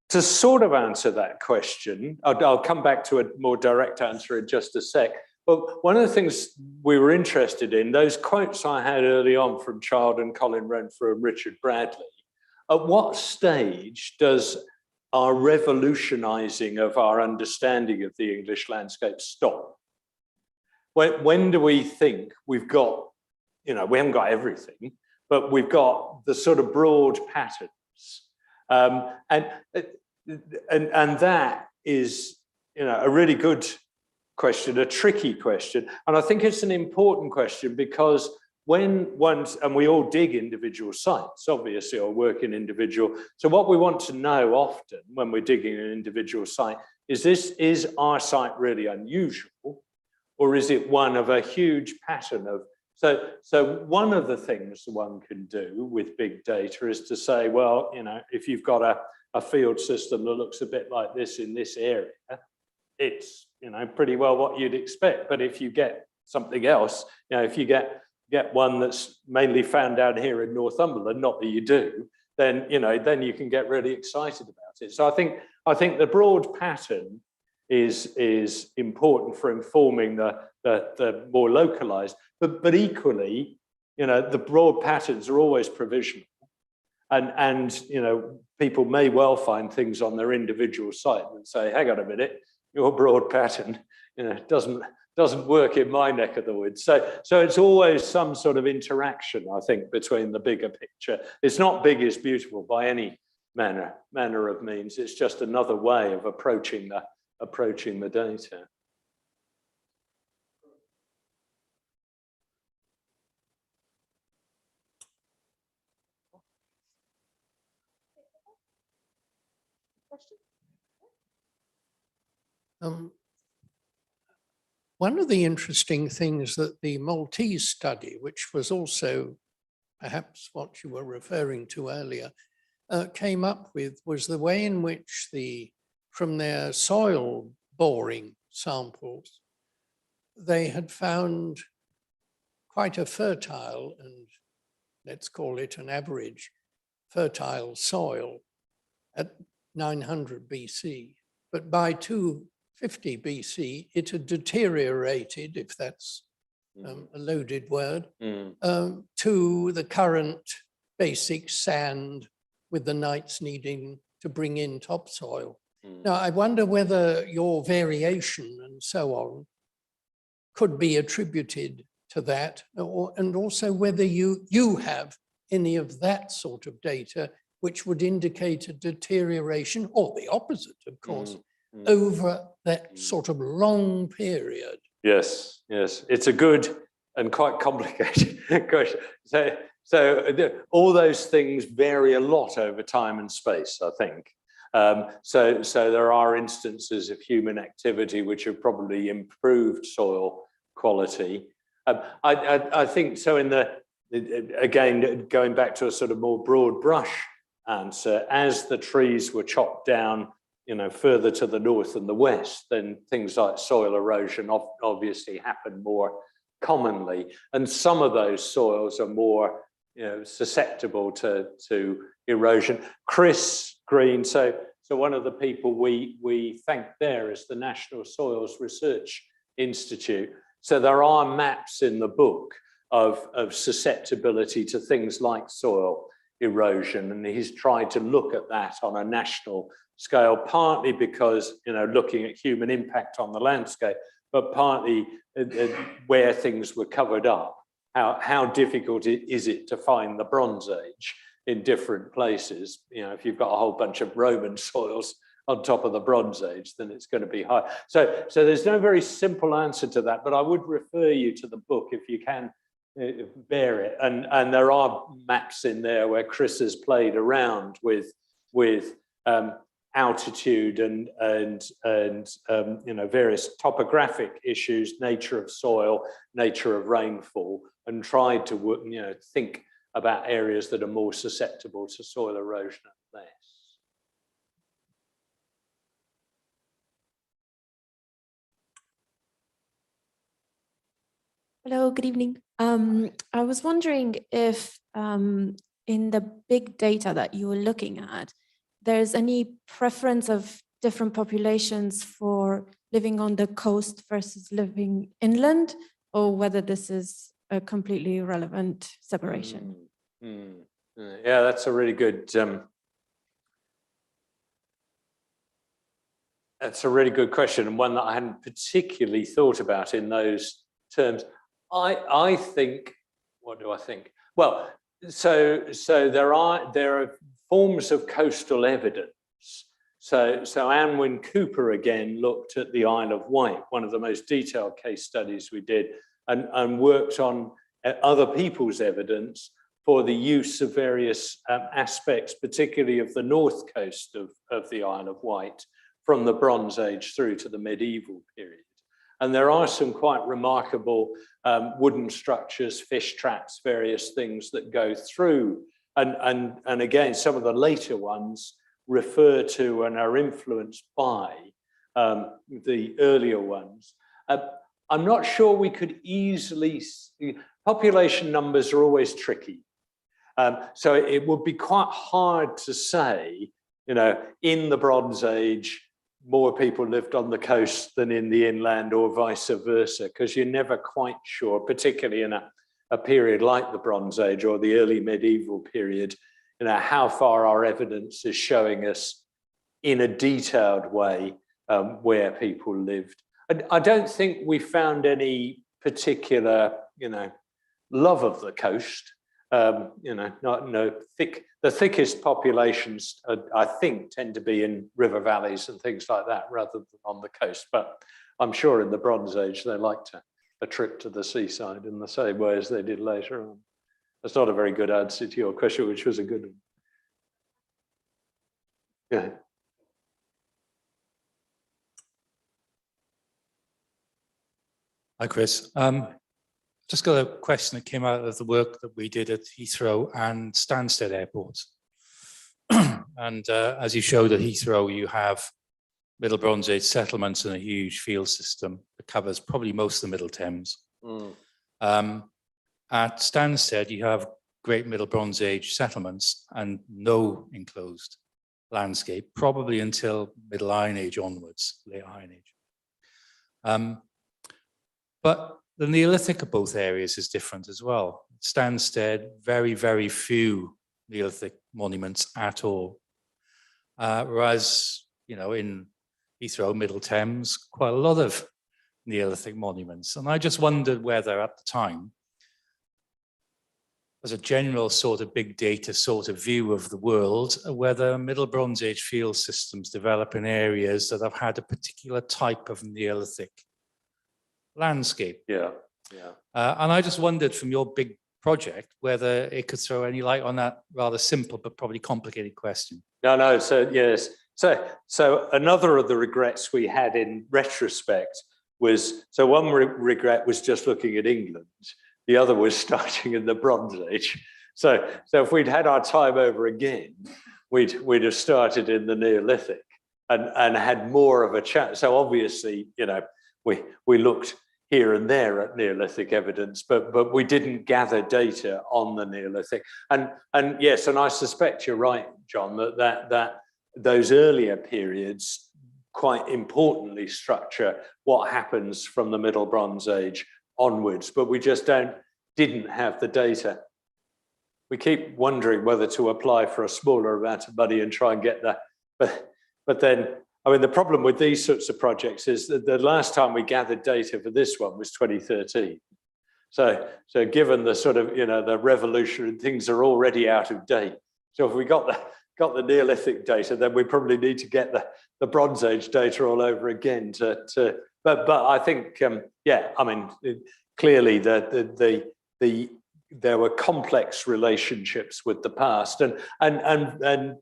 To sort of answer that question, I'll come back to a more direct answer in just a sec. But one of the things we were interested in, those quotes I had early on from Child and Colin Renfrew and Richard Bradley, at what stage does our revolutionizing of our understanding of the English landscape stop? When do we think we've got, we haven't got everything, but we've got the sort of broad patterns? And that is, a really good question, a tricky question. And I think it's an important question because when and we all dig individual sites, obviously, or work in individual. So what we want to know often when we're digging an individual site is our site really unusual, or is it one of a huge pattern of, so one of the things one can do with big data is to say, well, if you've got a field system that looks a bit like this in this area, it's, pretty well what you'd expect. But if you get something else, if you get one that's mainly found down here in Northumberland, not that you do, then, then you can get really excited about it. So I think the broad pattern is important for informing the more localized, but equally, the broad patterns are always provisional. And people may well find things on their individual site and say, hang on a minute, your broad pattern, doesn't work in my neck of the woods. So it's always some sort of interaction, I think, between the bigger picture. It's not big is beautiful by any manner of means. It's just another way of approaching the data.
One of the interesting things that the Maltese study, which was also perhaps what you were referring to earlier, came up with was the way in which from their soil boring samples, they had found quite a fertile and let's call it an average fertile soil at 900 BC. But by 250 BC, it had deteriorated, if that's a loaded word, to the current basic sand with the knights needing to bring in topsoil. Now, I wonder whether your variation and so on could be attributed to that, and also whether you have any of that sort of data which would indicate a deterioration, or the opposite, of course, over that sort of long period.
Yes, it's a good and quite complicated question. So all those things vary a lot over time and space, I think. So there are instances of human activity which have probably improved soil quality. I think so. Again, going back to a sort of more broad brush answer, as the trees were chopped down, further to the north and the west, then things like soil erosion obviously happen more commonly, and some of those soils are more susceptible to erosion. Chris Greene, so one of the people we thank there is the National Soils Research Institute. So there are maps in the book of susceptibility to things like soil erosion, and he's tried to look at that on a national scale, partly because looking at human impact on the landscape, but partly where things were covered up. How difficult is it to find the Bronze Age in different places? If you've got a whole bunch of Roman soils on top of the Bronze Age, then it's going to be high. So there's no very simple answer to that, but I would refer you to the book if you can bear it. And there are maps in there where Chris has played around with altitude and various topographic issues, nature of soil, nature of rainfall, and tried to think about areas that are more susceptible to soil erosion and less.
Hello, good evening. I was wondering if in the big data that you were looking at, there's any preference of different populations for living on the coast versus living inland, or whether this is a completely irrelevant separation?
Yeah, that's a really good question, and one that I hadn't particularly thought about in those terms. I think, what do I think? Well, so there are forms of coastal evidence. So Anne Wynne Cooper again looked at the Isle of Wight, one of the most detailed case studies we did, and worked on other people's evidence for the use of various aspects, particularly of the north coast of the Isle of Wight, from the Bronze Age through to the medieval period. And there are some quite remarkable wooden structures, fish traps, various things that go through. And again, some of the later ones refer to and are influenced by the earlier ones. I'm not sure we could easily, population numbers are always tricky. So it would be quite hard to say, in the Bronze Age, more people lived on the coast than in the inland, or vice versa, because you're never quite sure, particularly in a period like the Bronze Age or the early medieval period, how far our evidence is showing us in a detailed way where people lived. I don't think we found any particular, love of the coast. The thickest populations, I think, tend to be in river valleys and things like that, rather than on the coast. But I'm sure in the Bronze Age they liked a trip to the seaside in the same way as they did later on. That's not a very good answer to your question, which was a good one. Yeah.
Hi, Chris. Just got a question that came out of the work that we did at Heathrow and Stansted airports. And as you showed at Heathrow, you have Middle Bronze Age settlements and a huge field system that covers probably most of the Middle Thames. At Stansted, you have Great Middle Bronze Age settlements and no enclosed landscape, probably until Middle Iron Age onwards, late Iron Age. But the Neolithic of both areas is different as well. Stansted, very, very few Neolithic monuments at all. Whereas, in Heathrow, Middle Thames, quite a lot of Neolithic monuments. And I just wondered whether at the time, as a general sort of big data sort of view of the world, whether Middle Bronze Age field systems develop in areas that have had a particular type of Neolithic landscape.
Yeah.
And I just wondered from your big project whether it could throw any light on that rather simple but probably complicated question.
No. So yes. So another of the regrets we had in retrospect was, so one regret was just looking at England. The other was starting in the Bronze Age. So if we'd had our time over again, we'd have started in the Neolithic and had more of a chat. So obviously, you know, we looked here and there at Neolithic evidence, but we didn't gather data on the Neolithic. And yes, and I suspect you're right, John, that those earlier periods quite importantly structure what happens from the Middle Bronze Age onwards, but we just didn't have the data. We keep wondering whether to apply for a smaller amount of money and try and get that. But then, I mean, the problem with these sorts of projects is that the last time we gathered data for this one was 2013. So given the sort of, you know, the revolution and things are already out of date. So if we got the Neolithic data, then we probably need to get the Bronze Age data all over again but I think, yeah, I mean, clearly there were complex relationships with the past, and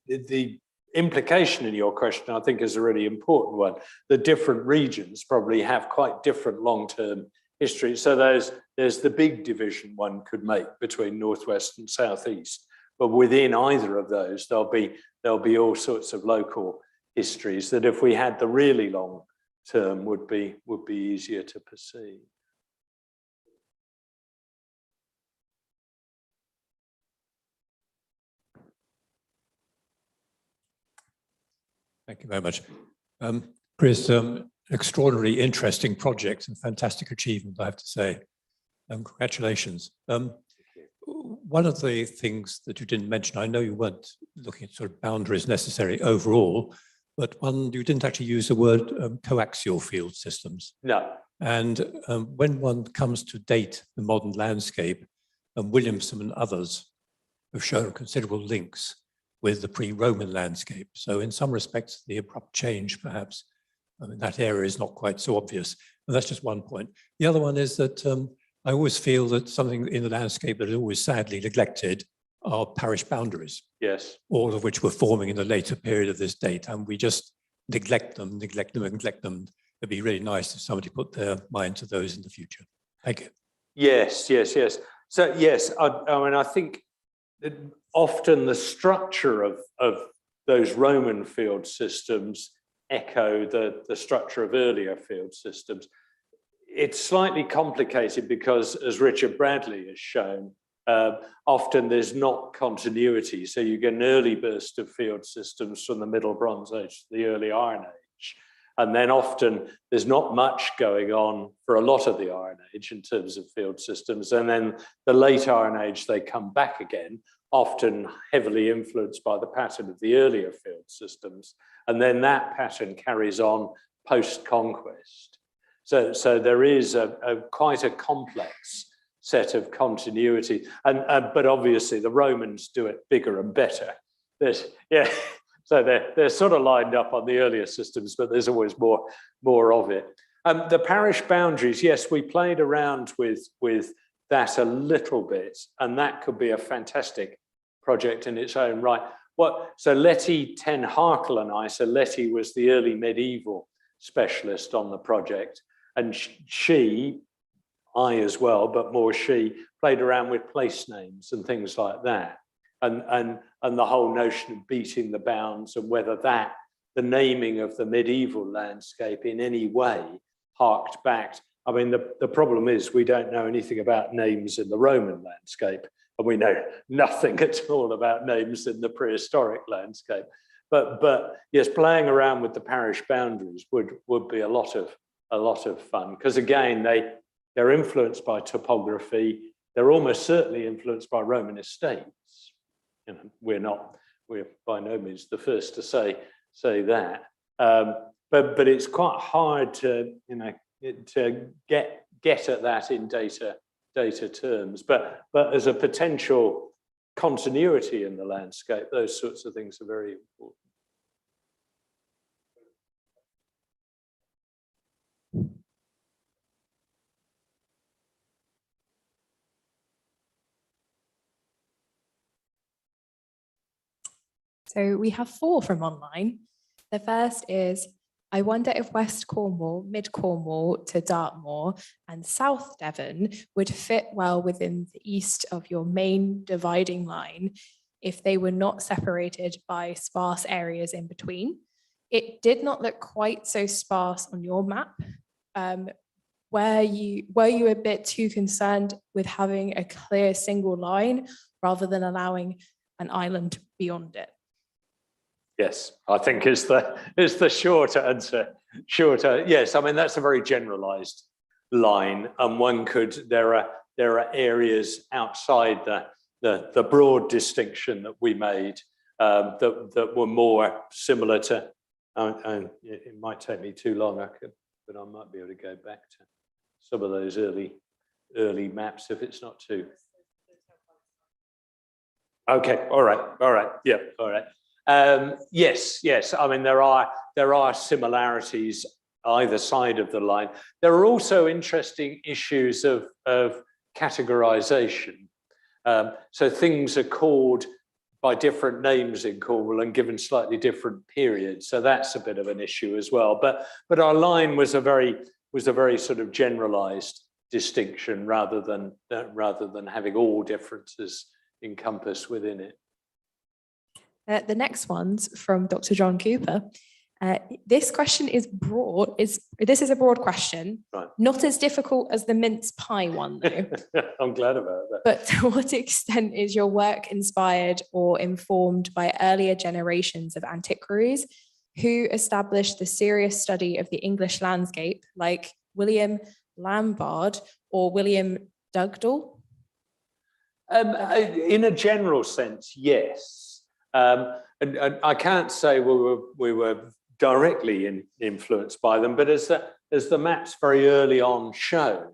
the implication in your question, I think, is a really important one. The different regions probably have quite different long-term history. So there's the big division one could make between Northwest and Southeast, but within either of those, there'll be all sorts of local histories that, if we had the really long term, would be easier to perceive.
Thank you very much. Chris, extraordinarily interesting project and fantastic achievement, I have to say. Congratulations. One of the things that you didn't mention, I know you weren't looking at sort of boundaries necessary overall, but you didn't actually use the word coaxial field systems.
No.
And when one comes to date the modern landscape, Williamson and others have shown considerable links with the pre-Roman landscape. So in some respects, the abrupt change, perhaps, in that area is not quite so obvious. But that's just one point. The other one is that I always feel that something in the landscape that is always sadly neglected are parish boundaries.
Yes.
All of which were forming in the later period of this date. And we just neglect them. It'd be really nice if somebody put their mind to those in the future. Thank you.
Yes. So yes, I mean, I think that often the structure of those Roman field systems echo the structure of earlier field systems. It's slightly complicated because, as Richard Bradley has shown, often there's not continuity. So you get an early burst of field systems from the Middle Bronze Age to the early Iron Age. And then often there's not much going on for a lot of the Iron Age in terms of field systems. And then the late Iron Age, they come back again, often heavily influenced by the pattern of the earlier field systems. And then that pattern carries on post-conquest. So there is quite a complex set of continuity. But obviously the Romans do it bigger and better. So they're sort of lined up on the earlier systems, but there's always more of it. The parish boundaries, yes, we played around with that a little bit, and that could be a fantastic project in its own right. So Letty ten Harkel and I, so Letty was the early medieval specialist on the project, and I as well, but more she, played around with place names and things like that. And the whole notion of beating the bounds and whether the naming of the medieval landscape in any way harked back. I mean, the problem is we don't know anything about names in the Roman landscape, and we know nothing at all about names in the prehistoric landscape. But yes, playing around with the parish boundaries would be a lot of fun, because again, they're influenced by topography. They're almost certainly influenced by Roman estates. You know, we're by no means the first to say that. But it's quite hard to get at that in data terms. But as a potential continuity in the landscape, those sorts of things are very important.
So we have 4 from online. The first is,
I wonder if West Cornwall, Mid Cornwall to Dartmoor and South Devon would fit well within the east of your main dividing line if they were not separated by sparse areas in between. It did not look quite so sparse on your map. Were you a bit too concerned with having a clear single line rather than allowing an island beyond it?
Yes, I think is the short answer. Yes, I mean that's a very generalised line, and one could there are areas outside the broad distinction that we made that were more similar to. And it might take me too long, but I might be able to go back to some of those early maps if it's not too. Okay, all right, yeah, all right. Yes. I mean, there are similarities either side of the line. There are also interesting issues of categorization. So things are called by different names in Cornwall and given slightly different periods. So that's a bit of an issue as well. But our line was a very sort of generalized distinction rather than having all differences encompassed within it.
The next one's from Dr. John Cooper. This question is broad. This is a broad question,
right.
Not as difficult as the mince pie one, though.
I'm glad about that.
But to what extent is your work inspired or informed by earlier generations of antiquaries who established the serious study of the English landscape, like William Lambard or William Dugdale?
In a general sense, yes. And I can't say we were directly influenced by them, but as the maps very early on showed,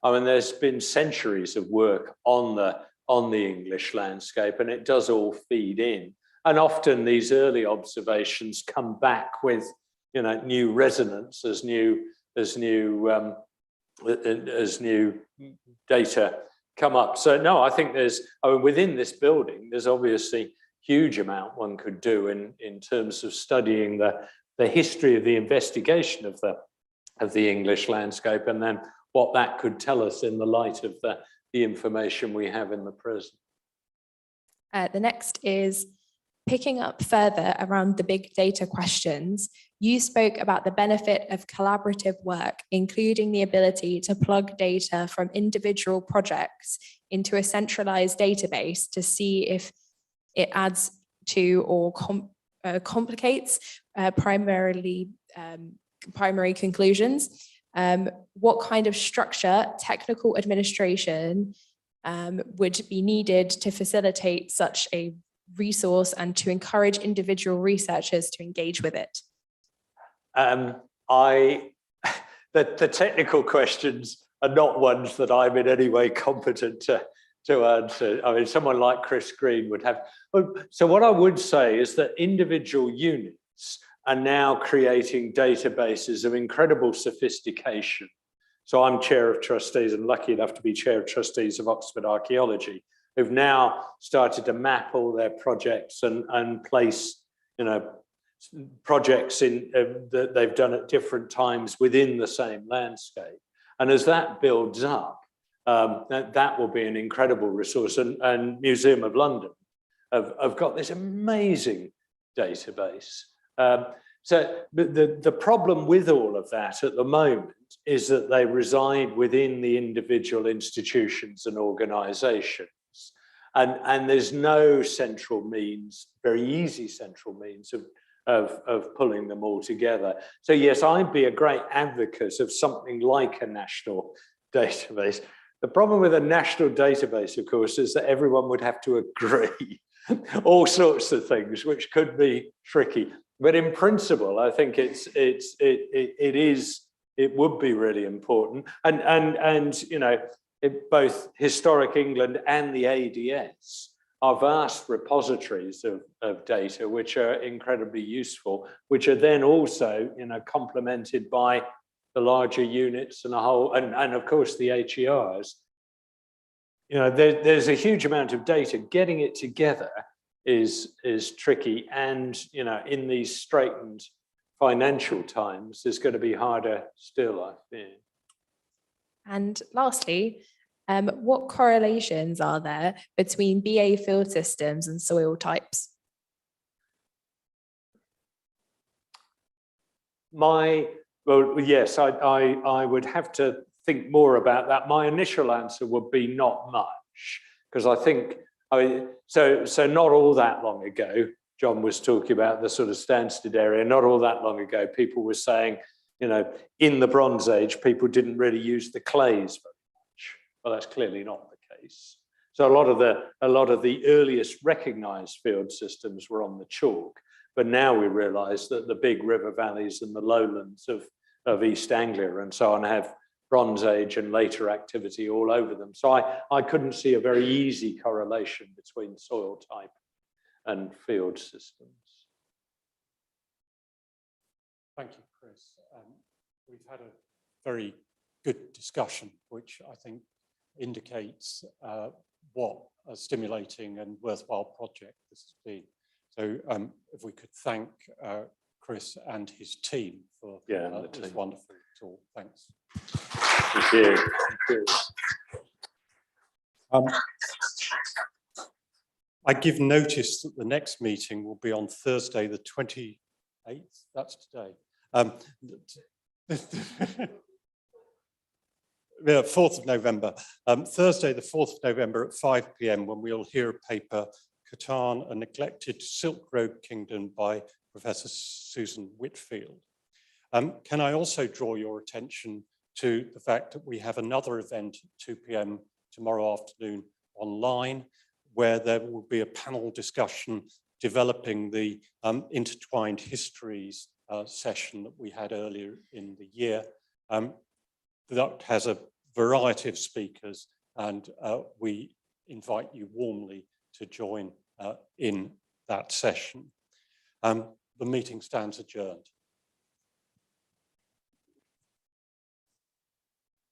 I mean, there's been centuries of work on the English landscape, and it does all feed in. And often these early observations come back with, new resonance as new data come up. So no, I think within this building, there's obviously huge amount one could do in terms of studying the history of the investigation of the English landscape, and then what that could tell us in the light of the information we have in the present.
The next is picking up further around the big data questions. You spoke about the benefit of collaborative work, including the ability to plug data from individual projects into a centralized database to see if it adds to or complicates primary conclusions. What kind of structure, technical administration would be needed to facilitate such a resource and to encourage individual researchers to engage with it?
The technical questions are not ones that I'm in any way competent to answer. I mean, someone like Chris Greene would have. So what I would say is that individual units are now creating databases of incredible sophistication. So I'm chair of trustees and lucky enough to be chair of trustees of Oxford Archaeology, who've now started to map all their projects and place, projects that they've done at different times within the same landscape. And as that builds up, that will be an incredible resource. And Museum of London have got this amazing database. So the problem with all of that at the moment is that they reside within the individual institutions and organisations. And there's no central means, very easy central means of pulling them all together. So yes, I'd be a great advocate of something like a national database. The problem with a national database, of course, is that everyone would have to agree all sorts of things, which could be tricky. But in principle, I think it would be really important. And both Historic England and the ADS are vast repositories of data, which are incredibly useful, which are then also, complemented by the larger units and and of course the HERs. There's a huge amount of data. Getting it together is tricky, and in these straitened financial times is going to be harder still, I fear.
And lastly, what correlations are there between BA field systems and soil types?
Well, yes, I would have to think more about that. My initial answer would be not much, because I think, so not all that long ago, John was talking about the sort of Stansted area, not all that long ago, people were saying, you know, in the Bronze Age, people didn't really use the clays very much. Well, that's clearly not the case. So a lot of the earliest recognized field systems were on the chalk, but now we realize that the big river valleys and the lowlands of East Anglia and so on have Bronze Age and later activity all over them. So I couldn't see a very easy correlation between soil type and field systems.
Thank you, Chris. We've had a very good discussion, which I think indicates what a stimulating and worthwhile project this has been. So if we could thank Chris and his team for this wonderful talk. Thanks.
Thank you. Thank you.
I give notice that the next meeting will be on Thursday, the 28th. That's today. Yeah, 4th of November. Thursday, the 4th of November at 5 p.m. when we'll hear a paper, Catan, a Neglected Silk Road Kingdom by Professor Susan Whitfield. Can I also draw your attention to the fact that we have another event at 2 p.m. tomorrow afternoon online, where there will be a panel discussion developing the intertwined histories session that we had earlier in the year. That has a variety of speakers, and we invite you warmly to join in that session. The meeting stands adjourned.